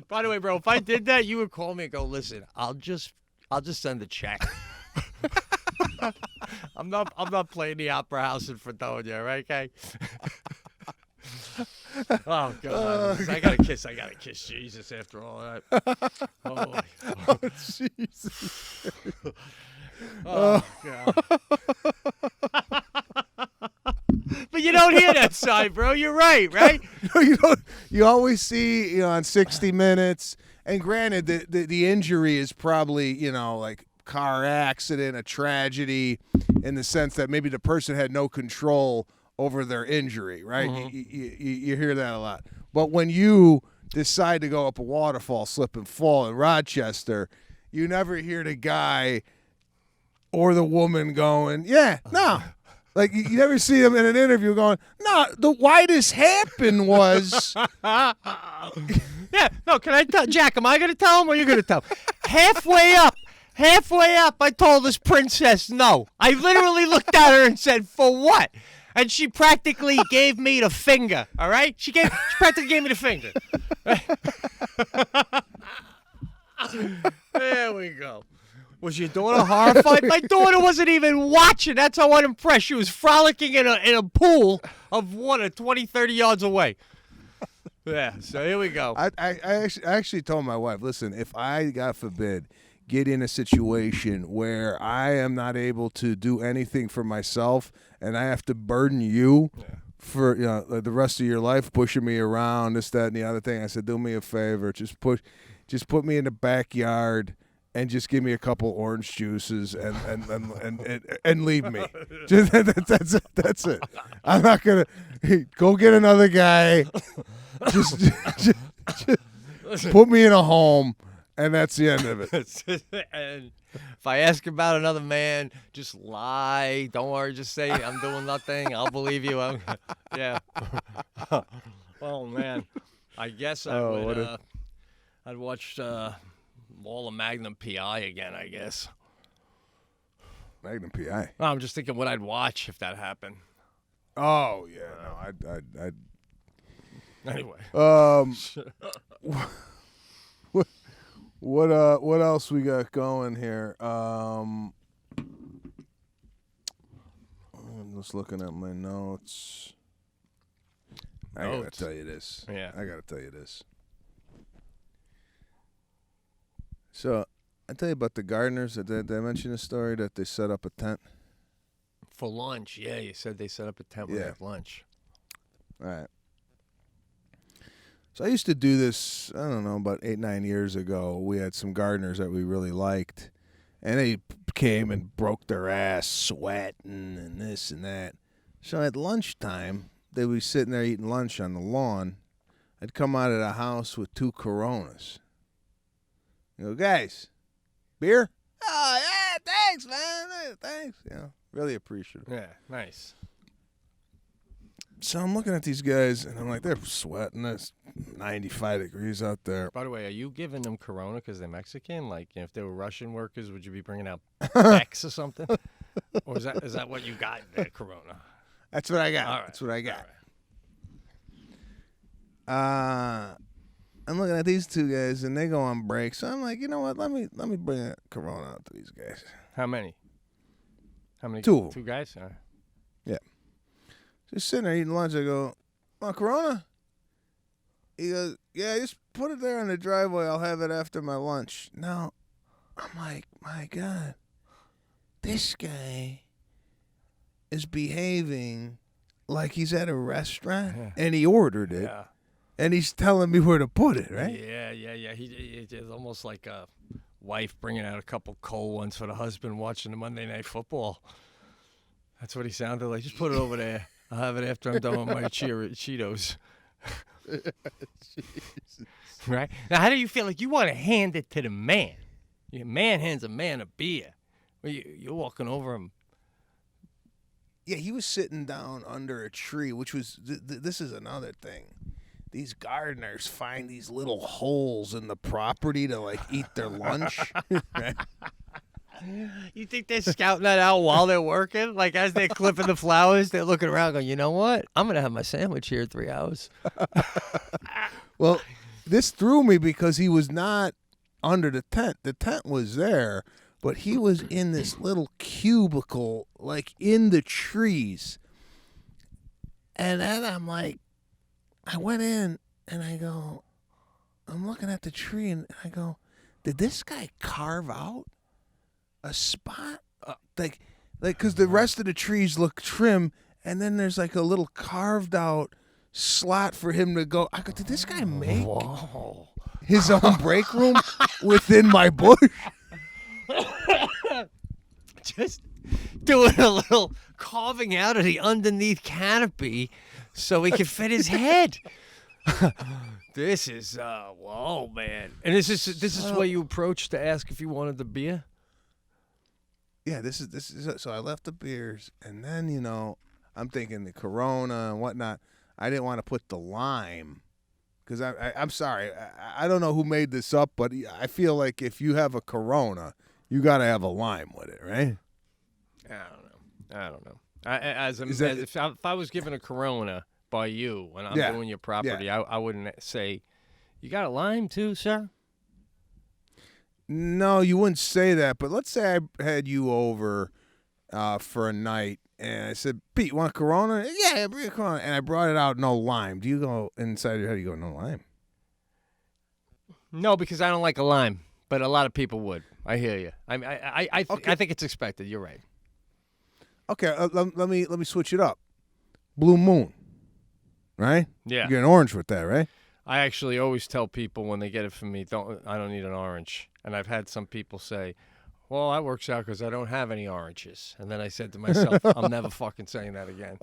By the way, bro, if I did that, you would call me and go, "Listen, I'll just send a check." I'm not playing the Opera House in Fredonia, right, okay? Oh God! I gotta kiss Jesus after all that. Oh Jesus! Oh God! But you don't hear that side, bro. You're right? No, you don't. You always see, on 60 Minutes, and granted, the injury is probably, like car accident, a tragedy, in the sense that maybe the person had no control over their injury, right? Mm-hmm. You hear that a lot. But when you decide to go up a waterfall, slip and fall in Rochester, you never hear the guy or the woman going, "Yeah, no." Like, you never see them in an interview going, "No, why this happened was..." Yeah, no, can I tell, Jack, am I going to tell him or are you going to tell him? Halfway up, I told this princess no. I literally looked at her and said, "For what?" And she practically gave me the finger, all right? She practically gave me the finger. There we go. Was your daughter horrified? My daughter wasn't even watching. That's how unimpressed. She was frolicking in a pool of water 20, 30 yards away. Yeah, so here we go. I actually told my wife, "Listen, if I, God forbid, get in a situation where I am not able to do anything for myself and I have to burden you for the rest of your life, pushing me around, this, that, and the other thing," I said, "Do me a favor, just put me in the backyard and just give me a couple orange juices and leave me." That's it. I'm not gonna go get another guy. Just put me in a home. And that's the end of it. And if I ask about another man, just lie. Don't worry. Just say I'm doing nothing. I'll believe you. Yeah. Oh man, I guess I would. I'd watch all of Magnum PI again. I guess. Magnum PI. No, I'm just thinking what I'd watch if that happened. Oh yeah, no, I'd. Anyway. What else we got going here? I'm just looking at my notes. I gotta tell you this. Yeah. I gotta tell you this. So, I tell you about the gardeners. Did I mention the story that they set up a tent? For lunch, yeah. You said they set up a tent with lunch. All right. So I used to do this, I don't know, about 8-9 years ago. We had some gardeners that we really liked, and they came and broke their ass sweating and this and that. So at lunchtime, they were sitting there eating lunch on the lawn. I'd come out of the house with 2 Coronas. You go, guys, beer? Oh, yeah, thanks, man. Thanks. Really appreciative. Yeah, nice. So I'm looking at these guys, and I'm like, they're sweating. It's 95 degrees out there. By the way, are you giving them Corona because they're Mexican? Like, if they were Russian workers, would you be bringing out Bex or something? Or is that what you got, Corona? That's what I got. All right. That's what I got. All right. I'm looking at these 2 guys, and they go on break. So I'm like, you know what? Let me bring a Corona out to these guys. How many? 2 of them. 2 guys? Yeah. Just sitting there eating lunch. I go, want Corona? He goes, yeah, just put it there in the driveway. I'll have it after my lunch. Now, I'm like, my God, this guy is behaving like he's at a restaurant, and he ordered it. Yeah. And he's telling me where to put it, right? Yeah. It's almost like a wife bringing out a couple cold ones for the husband watching the Monday Night Football. That's what he sounded like. Just put it over there. I'll have it after I'm done with my Cheetos. Right? Now, how do you feel? Like you want to hand it to the man. A man hands a man a beer. Well, you're walking over him. Yeah, he was sitting down under a tree, which was, this is another thing. These gardeners find these little holes in the property to, like, eat their lunch. Right? You think they're scouting that out while they're working? Like, as they're clipping the flowers, they're looking around going, you know what? I'm going to have my sandwich here in 3 hours. Well, this threw me because he was not under the tent. The tent was there, but he was in this little cubicle, like, in the trees. And then I'm like, I went in and I go, I'm looking at the tree and I go, did this guy carve out a spot? Like, because the rest of the trees look trim, and then there's like a little carved out slot for him to go. I go, did this guy make his own break room within my bush? Just doing a little carving out of the underneath canopy so he could fit his head. This is whoa, man. And this is where you approached to ask if you wanted the beer? Yeah, this is so I left the beers, and then I'm thinking the Corona and whatnot. I didn't want to put the lime because I'm sorry, I don't know who made this up, but I feel like if you have a Corona, you got to have a lime with it, right? I don't know. If I was given a Corona by you when I'm doing your property, I wouldn't say, you got a lime too, sir? No, you wouldn't say that. But let's say I had you over for a night, and I said, Pete, you want a Corona? Yeah, bring a Corona. And I brought it out, no lime. Do you go inside your head, you go, no lime? No, because I don't like a lime, but a lot of people would. I hear you. I think it's expected. You're right. Okay, let me switch it up. Blue Moon, right? Yeah. You get an orange with that, right? I actually always tell people when they get it from me, I don't need an orange. And I've had some people say, well, that works out because I don't have any oranges. And then I said to myself, I'm never fucking saying that again.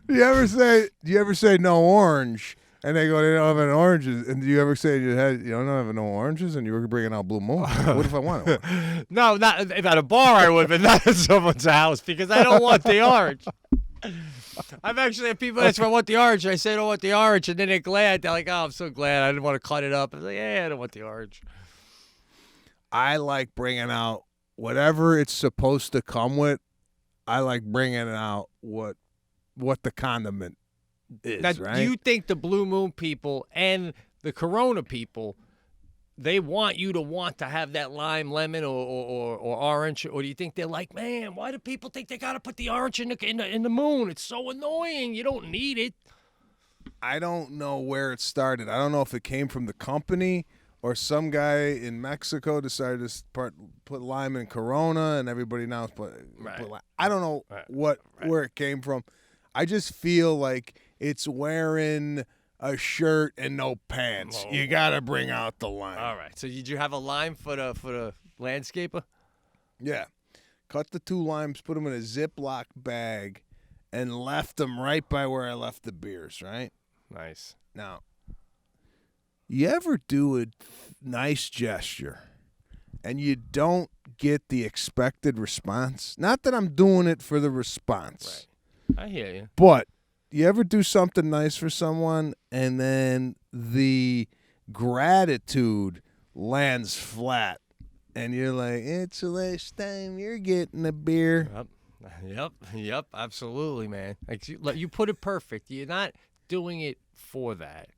Do you ever say no orange? And they go, they don't have any oranges. And do you ever say you don't have no oranges and you were bringing out Blue Moon? What if I wanted one? No, not if at a bar I would, but not at someone's house because I don't want the orange. I've actually had people ask if I want the orange. I say I don't want the orange, and then they're glad. They're like, oh, I'm so glad. I didn't want to cut it up. I was like, yeah, I don't want the orange. I like bringing out whatever it's supposed to come with. I like bringing out what the condiment is, now, right? Do you think the Blue Moon people and the Corona people, they want you to want to have that lime, lemon, or orange, or do you think they're like, man, why do people think they gotta put the orange in the moon? It's so annoying. You don't need it. I don't know where it started. I don't know if it came from the company or some guy in Mexico decided to put lime in Corona, and everybody now put lime. I don't know where it came from. I just feel like it's wearing a shirt and no pants. Whoa. You gotta bring out the lime. All right. So did you have a lime for the landscaper? Yeah, cut the 2 limes, put them in a Ziploc bag, and left them right by where I left the beers, right? Nice. Now, you ever do a nice gesture and you don't get the expected response? Not that I'm doing it for the response. Right. I hear you. But you ever do something nice for someone and then the gratitude lands flat and you're like, it's the last time you're getting a beer. Yep, absolutely, man. Like you put it perfect. You're not doing it for that.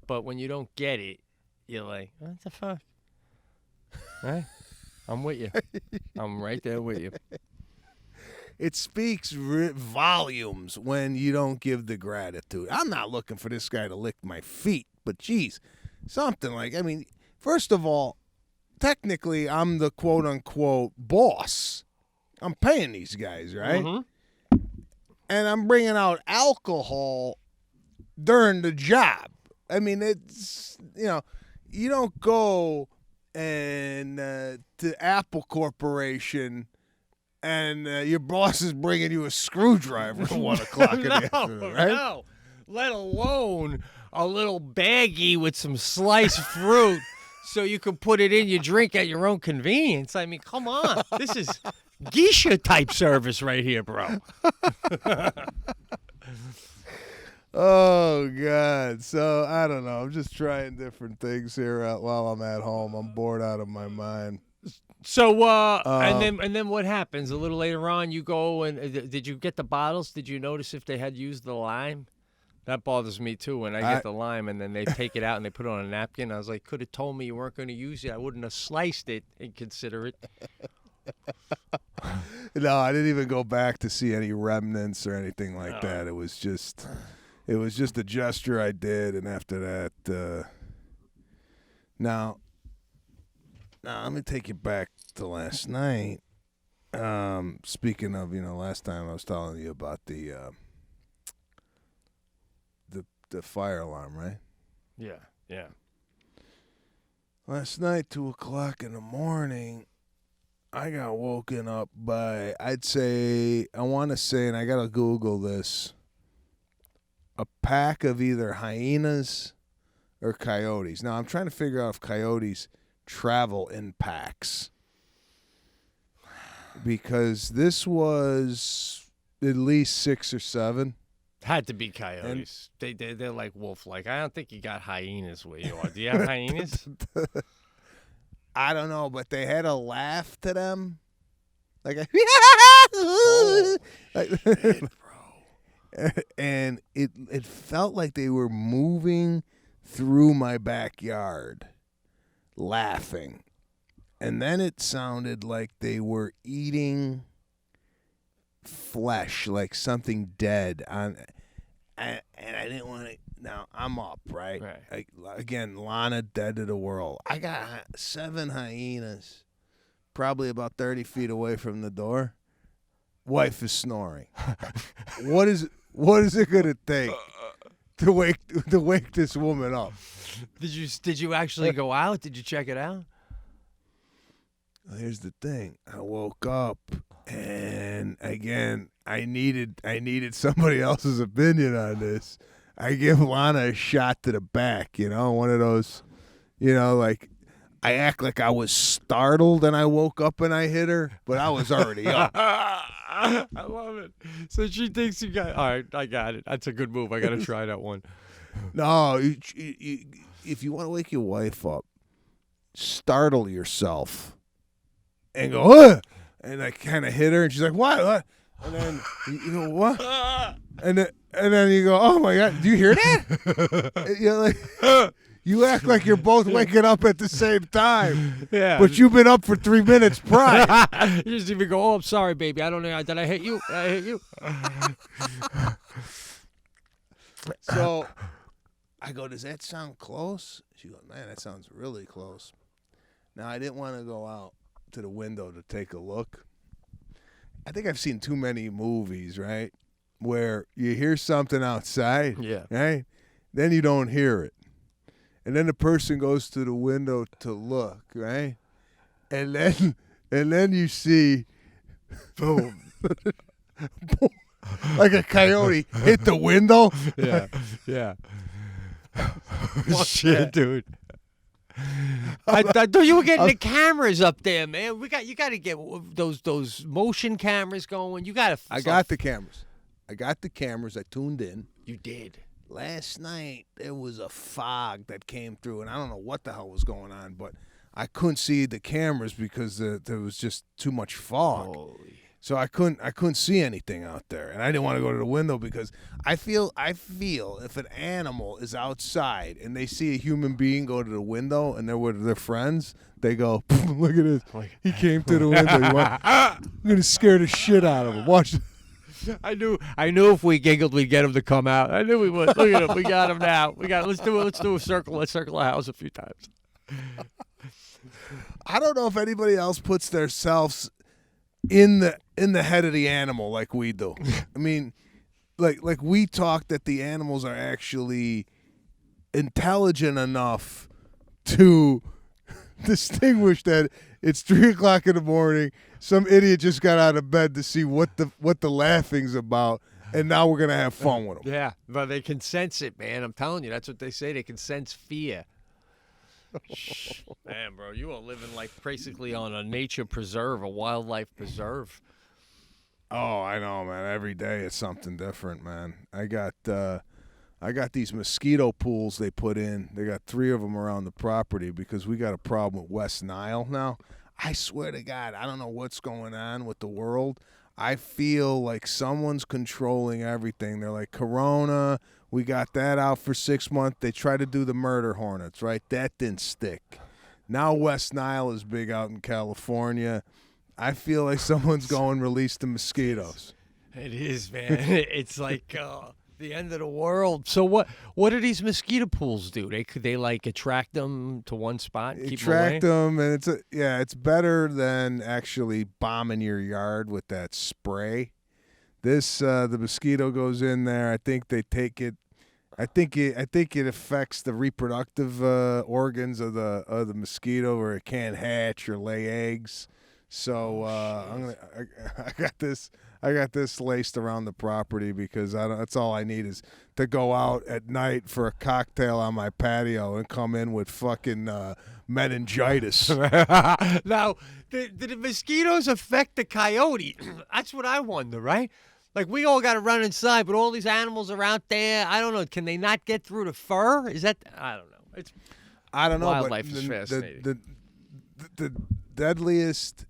But when you don't get it, you're like, what the fuck? Right? I'm with you. I'm right there with you. It speaks volumes when you don't give the gratitude. I'm not looking for this guy to lick my feet, but geez, something like, I mean, first of all, technically I'm the quote-unquote boss. I'm paying these guys, right? Mm-hmm. And I'm bringing out alcohol during the job. I mean, it's, you don't go and to Apple Corporation and your boss is bringing you a screwdriver at 1 o'clock in the afternoon, right? No, let alone a little baggie with some sliced fruit so you can put it in your drink at your own convenience. I mean, come on. This is geisha type service right here, bro. Oh, God. So, I don't know. I'm just trying different things here while I'm at home. I'm bored out of my mind. So, and then what happens? A little later on, you go and did you get the bottles? Did you notice if they had used the lime? That bothers me, too, when I get the lime and then they take it out and they put it on a napkin. I was like, could have told me you weren't going to use it. I wouldn't have sliced it and consider it. No, I didn't even go back to see any remnants or anything like that. It was just a gesture I did, and after that, now let me take you back to last night. Speaking of, last time I was telling you about the fire alarm, right? Yeah. Last night, 2 o'clock in the morning, I got woken up by, I want to say, and I got to Google this, a pack of either hyenas or coyotes. Now, I'm trying to figure out if coyotes travel in packs, because this was at least 6 or 7. Had to be coyotes. They're like wolf-like. I don't think you got hyenas where you are. Do you have hyenas? I don't know, but they had a laugh to them. Like, Shit, bro. And it felt like they were moving through my backyard, laughing. And then it sounded like they were eating flesh, like something dead. And I didn't want to. Now, I'm up, right? Again, Lana dead to the world. I got 7 hyenas, probably about 30 feet away from the door. Wife is snoring. What is it going to take to wake this woman up? Did you actually go out? Did you check it out? Here's the thing. I woke up, and again, I needed somebody else's opinion on this. I give Lana a shot to the back, one of those, like I act like I was startled and I woke up and I hit her, but I was already up. I love it. So she thinks you got. All right, I got it. That's a good move. I got to try that one. No, if you want to wake your wife up, startle yourself and go, ugh! And I kind of hit her, and she's like, what? And then you go, what? And then you go, oh my God, do you hear that? You're like, you act like you're both waking up at the same time. Yeah. But you've been up for 3 minutes prior. You just even go, oh, I'm sorry, baby. I don't know. Did I hit you? Did I hit you? So I go, does that sound close? She goes, man, that sounds really close. Now, I didn't want to go out to the window to take a look. I think I've seen too many movies, right, where you hear something outside, right? Then you don't hear it. And then the person goes to the window to look, right? And then you see Boom. Like a coyote hit the window. Yeah. Yeah. Shit, dude. I thought you were getting the cameras up there, man. You got to get those motion cameras going. You got to. I got the cameras. I tuned in. You did. Last night there was a fog that came through, and I don't know what the hell was going on, but I couldn't see the cameras because there was just too much fog. Holy. So I couldn't see anything out there, and I didn't want to go to the window because I feel if an animal is outside and they see a human being go to the window and they're with their friends, they go, "Look at this! He came through the window. I'm gonna scare the shit out of him. Watch." I knew if we giggled, we'd get him to come out. I knew we would. Look at him. We got him now. Let's do a circle. Let's circle the house a few times. I don't know if anybody else puts themselves in the head of the animal like we do. I mean, like we talk that the animals are actually intelligent enough to distinguish that it's 3:00 in the morning. Some idiot just got out of bed to see what the laughing's about, and now we're gonna have fun with them. Yeah, but they can sense it, man. I'm telling you, that's what they say. They can sense fear. Man, bro, you are living like basically on a nature preserve, a wildlife preserve. Oh, I know, man. Every day it's something different, man. I got these mosquito pools they put in. They got 3 of them around the property because we got a problem with West Nile now. I swear to God, I don't know what's going on with the world. I feel like someone's controlling everything. They're like, Corona, we got that out for 6 months. They tried to do the murder hornets, right? That didn't stick. Now West Nile is big out in California. I feel like someone's going to release the mosquitoes. It is, man. It's like the end of the world. So what do these mosquito pools do? They like attract them to one spot, keep Attract them them, and it's better than actually bombing your yard with that spray. This the mosquito goes in there. I think they take it. I think it affects the reproductive organs of the mosquito, where it can't hatch or lay eggs. So I got this laced around the property because that's all I need is to go out at night for a cocktail on my patio and come in with fucking meningitis. Now, did the mosquitoes affect the coyote? That's what I wonder, right? Like, we all got to run inside, but all these animals are out there. I don't know. Can they not get through the fur? Is that? I don't know. I don't know. Wildlife but is fascinating. The deadliest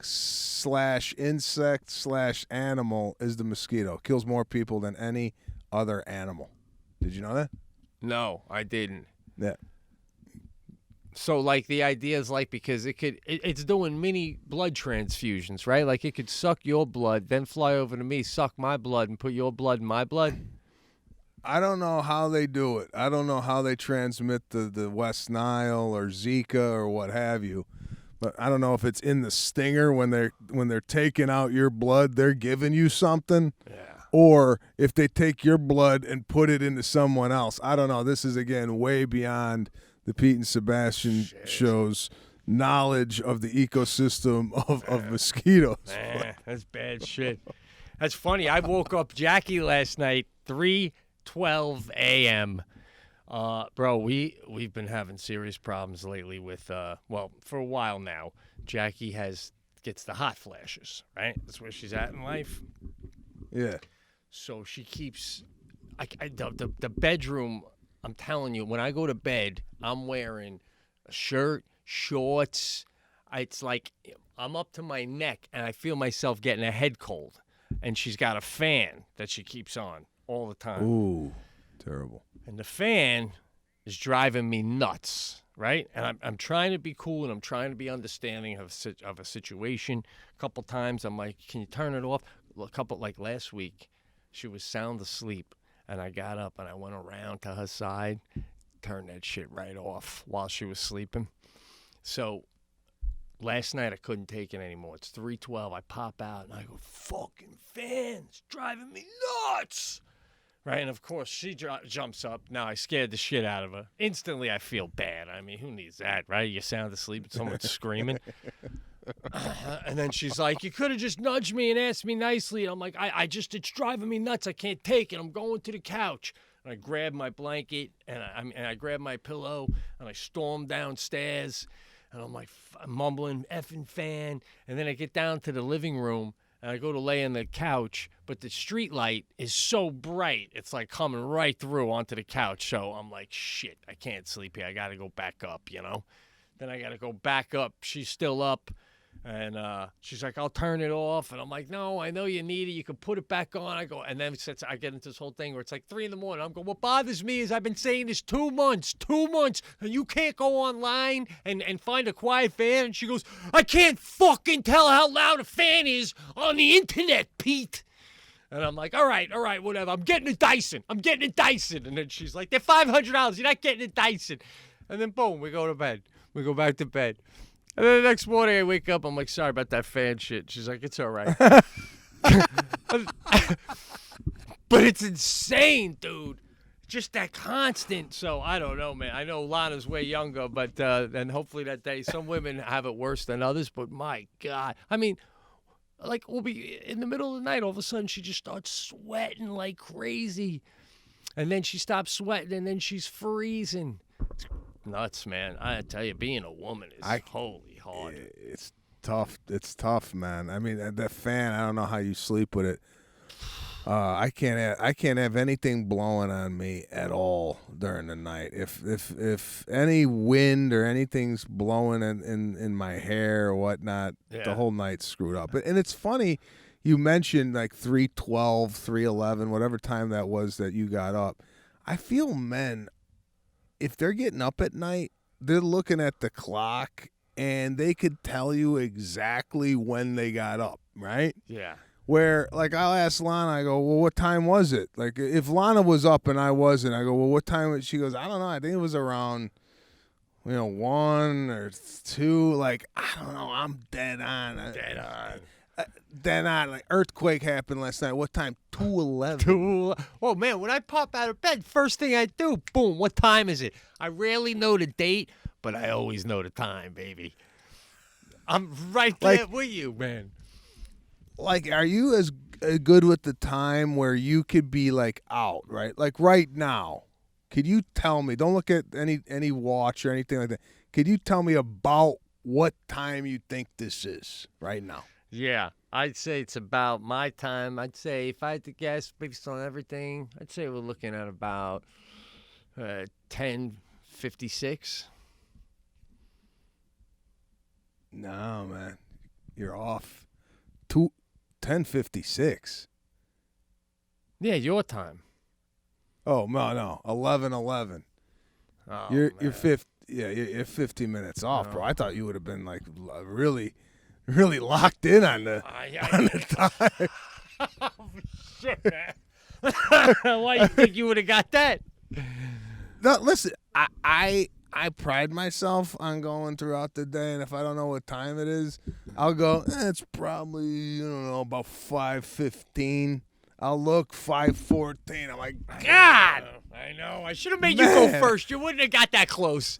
/insect /animal is the mosquito. Kills more people than any other animal. Did you know that? No, I didn't. Yeah. So, like, the idea is, like, because it's doing mini blood transfusions, right? Like, it could suck your blood, then fly over to me, suck my blood, and put your blood in my blood. I don't know how they do it. I don't know how they transmit the West Nile or Zika or what have you. But I don't know if it's in the stinger when they're taking out your blood, they're giving you something. Yeah. Or if they take your blood and put it into someone else. I don't know. This is, again, way beyond the Pete and Sebastian show's knowledge of the ecosystem of mosquitoes. Man, that's bad shit. That's funny. I woke up Jackie last night, 3:12 a.m. Bro, we've been having serious problems lately with for a while now. Jackie gets the hot flashes, right? That's where she's at in life. Yeah. So she keeps the bedroom. I'm telling you, when I go to bed, I'm wearing a shirt, shorts. It's like I'm up to my neck, and I feel myself getting a head cold. And she's got a fan that she keeps on all the time. Ooh, terrible. And the fan is driving me nuts, right? And I'm trying to be cool, and I'm trying to be understanding of a situation. A couple times, I'm like, can you turn it off? Like last week, she was sound asleep. And I got up and I went around to her side, turned that shit right off while she was sleeping. So last night I couldn't take it anymore. It's 3:12. I pop out and I go, fucking fan's driving me nuts. Right? And of course she jumps up. Now I scared the shit out of her. Instantly I feel bad. I mean, who needs that, right? You sound asleep and someone's screaming. And then she's like, you could have just nudged me and asked me nicely. And I'm like, it's driving me nuts. I can't take it. I'm going to the couch. And I grab my blanket and I grab my pillow and I storm downstairs. And I'm like, I'm mumbling, effing fan. And then I get down to the living room and I go to lay on the couch. But the street light is so bright, it's like coming right through onto the couch. So I'm like, shit, I can't sleep here. I got to go back up, you know? Then I got to go back up. She's still up. And she's like, I'll turn it off. And I'm like, no, I know you need it. You can put it back on. And then I get into this whole thing where it's like 3 a.m. I'm going, what bothers me is I've been saying this 2 months, and you can't go online and find a quiet fan. And she goes, I can't fucking tell how loud a fan is on the internet, Pete. And I'm like, all right, whatever. I'm getting a Dyson. And then she's like, they're $500. You're not getting a Dyson. And then boom, we go to bed. We go back to bed. And then the next morning I wake up, I'm like, sorry about that fan shit. She's like, it's all right. But it's insane, dude. Just that constant. So I don't know, man. I know Lana's way younger, but and hopefully that day some women have it worse than others. But my God. I mean, like we'll be in the middle of the night, all of a sudden she just starts sweating like crazy. And then she stops sweating and then she's freezing. Nuts, man. I tell you, being a woman is holy hard. It's tough. It's tough, man. I mean, that fan, I don't know how you sleep with it. I can't have anything blowing on me at all during the night. If any wind or anything's blowing in my hair or whatnot, the whole night's screwed up. And it's funny, you mentioned like 3:12, 3:11, whatever time that was that you got up. I feel men, if they're getting up at night, they're looking at the clock and they could tell you exactly when they got up, right? Yeah. Where, like, I'll ask Lana, I go, well, what time was it? Like, if Lana was up and I wasn't, I go, well, what time was she? Goes, I don't know. I think it was around, 1 or 2. Like, I don't know. I'm dead on. Dead on. Like, earthquake happened last night. What time? 2:11. Oh, man, when I pop out of bed, first thing I do, boom, what time is it? I rarely know the date, but I always know the time, baby. I'm right there with you, man. Like, are you as good with the time where you could be, like, out, right? Like, right now, could you tell me, don't look at any watch or anything like that, could you tell me about what time you think this is right now? Yeah, I'd say it's about my time. I'd say if I had to guess based on everything, I'd say we're looking at about 10:56. No, man. You're off. 10:56. Yeah, your time. Oh, no. 11:11. Oh, you're man. you're 15 minutes off, bro. I thought you would have been like really locked in on the time. Oh, shit, man. Why you think you would have got that? No, listen, I pride myself on going throughout the day, and if I don't know what time it is, I'll go, it's probably, about 5:15. I'll look, 5:14. I'm like, God! I know. I should have made you go first. You wouldn't have got that close.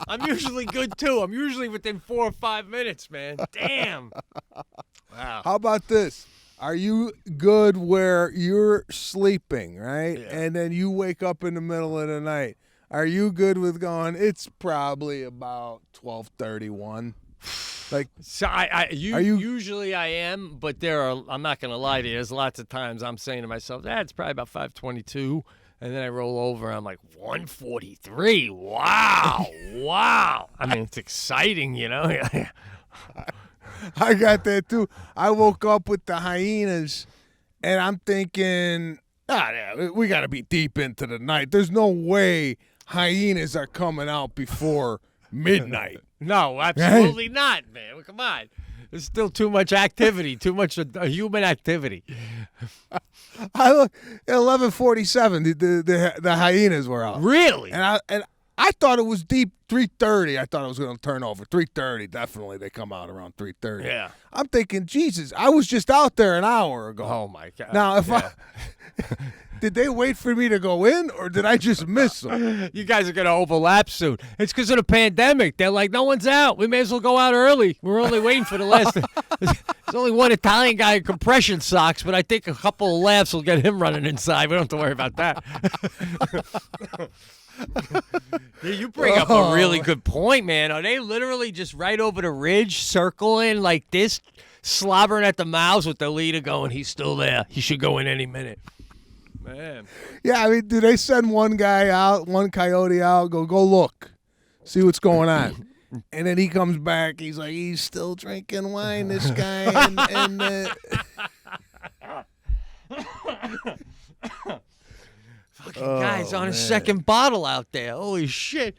I'm usually good, too. I'm usually within 4 or 5 minutes, man. Damn. Wow. How about this? Are you good where you're sleeping, right? Yeah. And then you wake up in the middle of the night. Are you good with going, it's probably about 12:31? Like, so usually I am, but I'm not going to lie to you. There's lots of times I'm saying to myself, it's probably about 5:22. And then I roll over and I'm like, 1:43. Wow. Wow. I mean, it's exciting, I got that too. I woke up with the hyenas and I'm thinking, we got to be deep into the night. There's no way hyenas are coming out before midnight. No, absolutely not, man. Well, come on. There's still too much activity, too much human activity. I look at 11:47. The hyenas were out. Really? And I thought it was deep 3:30. I thought it was going to turn over 3:30. Definitely, they come out around 3:30. Yeah. I'm thinking, Jesus, I was just out there an hour ago. Oh my God. Now, if I did they wait for me to go in, or did I just miss them? You guys are going to overlap soon. It's because of the pandemic. They're like, no one's out. We may as well go out early. We're only waiting for the last. There's only one Italian guy in compression socks, but I think a couple of laughs will get him running inside. We don't have to worry about that. Yeah, you bring up a really good point, man. Are they literally just right over the ridge, circling like this, slobbering at the mouths with the leader going, he's still there. He should go in any minute. Man. Yeah, I mean, do they send one guy out, one coyote out, go look, see what's going on? And then he comes back. He's like, he's still drinking wine, this guy. Fucking guy's on his second bottle out there. Holy shit.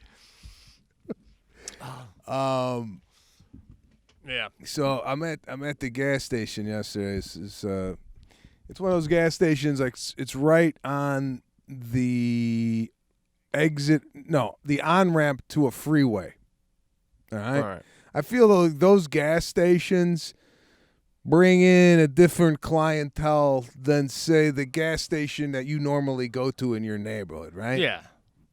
Yeah. Yeah. So I'm at the gas station yesterday. It's one of those gas stations, like it's right on the exit. No, the on ramp to a freeway. All right. I feel like those gas stations bring in a different clientele than, say, the gas station that you normally go to in your neighborhood, right?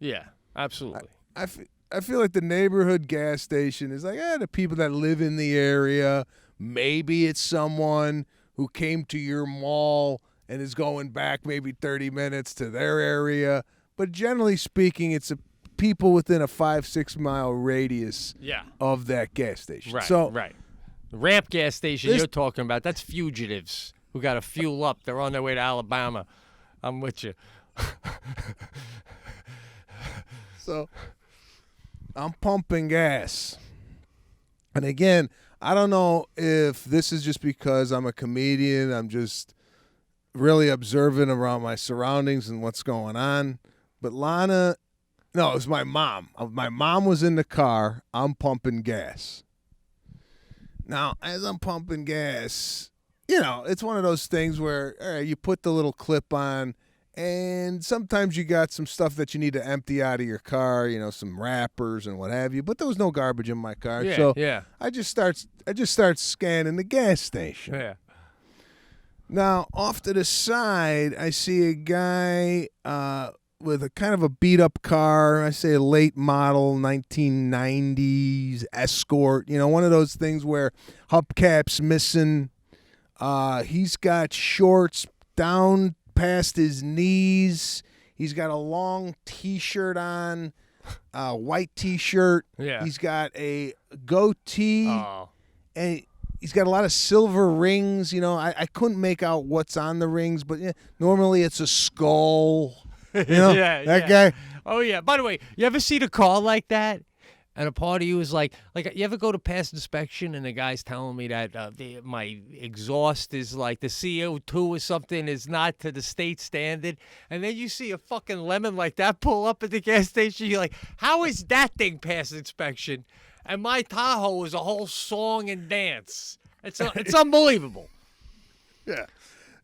Yeah, absolutely. I feel like the neighborhood gas station is like, the people that live in the area. Maybe it's someone who came to your mall and is going back maybe 30 minutes to their area. But generally speaking, it's people within a 5-6 mile radius of that gas station. Right, so, right. The ramp gas station you're talking about, that's fugitives who got to fuel up. They're on their way to Alabama. I'm with you. So I'm pumping gas. And again, I don't know if this is just because I'm a comedian. I'm just really observant around my surroundings and what's going on. But it was my mom. My mom was in the car. I'm pumping gas. Now, as I'm pumping gas, it's one of those things where you put the little clip on, and sometimes you got some stuff that you need to empty out of your car, some wrappers and what have you. But there was no garbage in my car, I just start scanning the gas station. Yeah. Now, off to the side, I see a guy with a kind of a beat-up car. I say a late model 1990s Escort. One of those things where hubcap's missing. He's got shorts down past his knees. He's got a long T-shirt on, white T-shirt. Yeah. He's got a goatee, and he's got a lot of silver rings. I couldn't make out what's on the rings, but normally it's a skull. That guy. Oh, yeah. By the way, you ever see a car like that? And a part of you is like you ever go to past inspection and the guy's telling me that my exhaust is like the CO2 or something is not to the state standard. And then you see a fucking lemon like that pull up at the gas station. You're like, how is that thing past inspection? And my Tahoe is a whole song and dance. It's unbelievable. Yeah.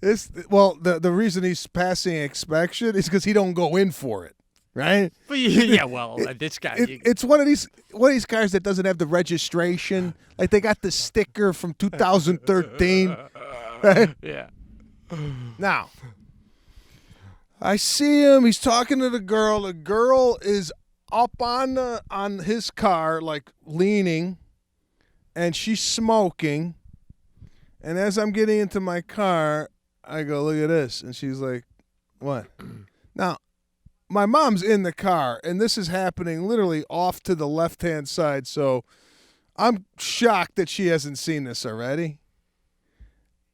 The reason he's passing inspection is because he don't go in for it, right? But this guy. It's one of these cars that doesn't have the registration. Like they got the sticker from 2013. Right? Yeah. Now, I see him. He's talking to the girl. The girl is up on his car, like leaning, and she's smoking. And as I'm getting into my car, I go, look at this. And she's like, what? Now, my mom's in the car, and this is happening literally off to the left-hand side, so I'm shocked that she hasn't seen this already.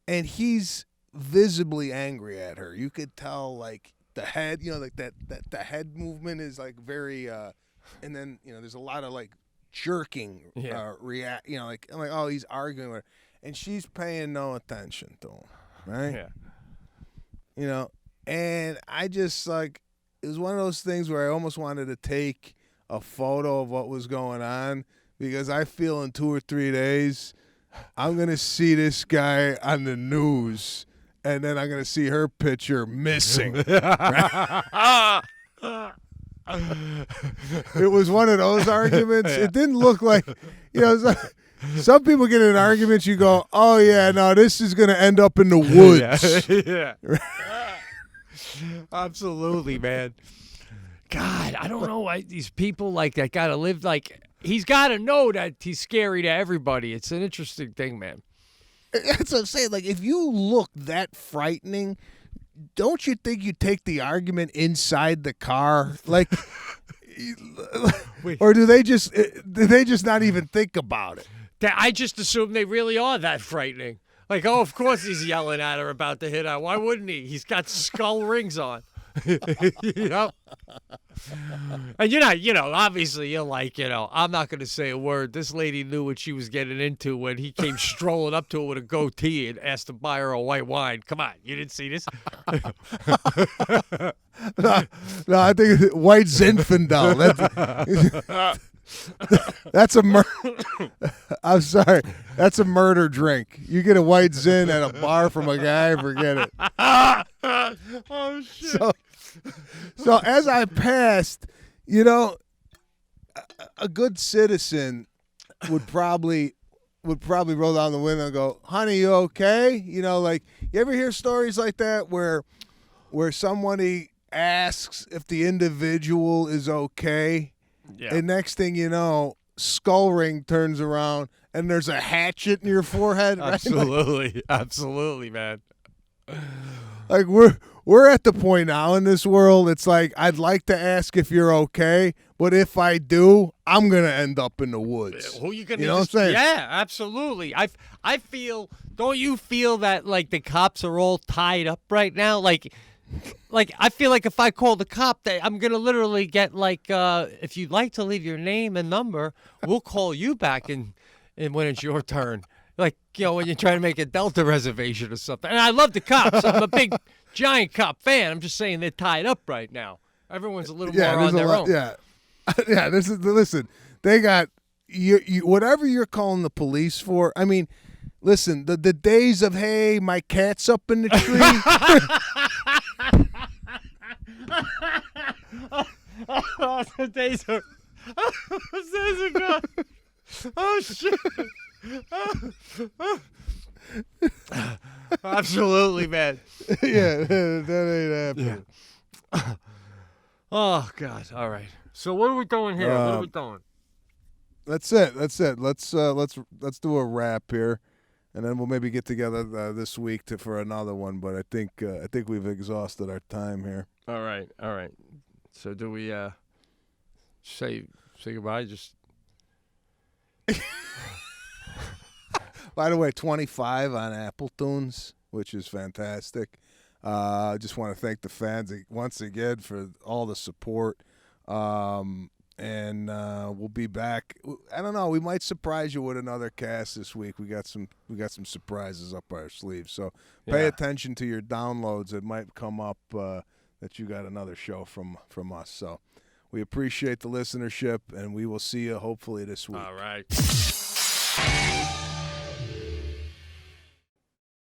And he's visibly angry at her. You could tell, like, the head, like that the head movement is, like, very, and then, there's a lot of, like, jerking, react, like, I'm like, oh, he's arguing with her. And she's paying no attention to him, right? Yeah. And I just, like, it was one of those things where I almost wanted to take a photo of what was going on because I feel in 2 or 3 days I'm going to see this guy on the news and then I'm going to see her picture missing. Right? It was one of those arguments. It didn't look like, some people get in arguments, you go, oh, yeah, no, this is going to end up in the woods. Yeah. Absolutely, man. God, I don't know why these people like that got to live like he's got to know that he's scary to everybody. It's an interesting thing, man. That's what I'm saying. Like, if you look that frightening, don't you think you take the argument inside the car? Like, or do they just not even think about it? I just assume they really are that frightening. Like, oh, of course he's yelling at her about to hit her. Why wouldn't he? He's got skull rings on. And obviously you're like, I'm not going to say a word. This lady knew what she was getting into when he came strolling up to her with a goatee and asked to buy her a white wine. Come on, you didn't see this? No, I think it's white Zinfandel. That's a I'm sorry. That's a murder drink. You get a white Zin at a bar from a guy, forget it. Oh shit. So as I passed, a good citizen would probably roll down the window and go, "Honey, you okay?" Like, you ever hear stories like that where somebody asks if the individual is okay? Yeah. And next thing you know, skull ring turns around and there's a hatchet in your forehead. Right? Absolutely. Absolutely, man. Like, we're at the point now in this world, it's like, I'd like to ask if you're okay, but if I do, I'm going to end up in the woods. Who you gonna know what I'm saying? Yeah, absolutely. I feel, don't you feel that, like, the cops are all tied up right now? Like I feel like if I call the cop, I'm going to literally get, like, if you'd like to leave your name and number, we'll call you back and when it's your turn. Like, when you're trying to make a Delta reservation or something. And I love the cops. I'm a big, giant cop fan. I'm just saying they're tied up right now. Everyone's a little more on their own. Yeah. Yeah, listen, they got, you whatever you're calling the police for, I mean, listen, the days of, hey, my cat's up in the tree. The days are gone. Oh, shit. Absolutely, man. Yeah, that ain't happening. Yeah. Oh, God. All right. So what are we doing here? What are we doing? That's it. Let's do a wrap here, and then we'll maybe get together this week for another one. But I think we've exhausted our time here. All right. So do we say goodbye? Just. By the way, 25 on Apple Tunes, which is fantastic. I just want to thank the fans once again for all the support. And we'll be back. I don't know. We might surprise you with another cast this week. We got some surprises up our sleeves. So pay attention to your downloads. It might come up that you got another show from us. So we appreciate the listenership, and we will see you hopefully this week. All right.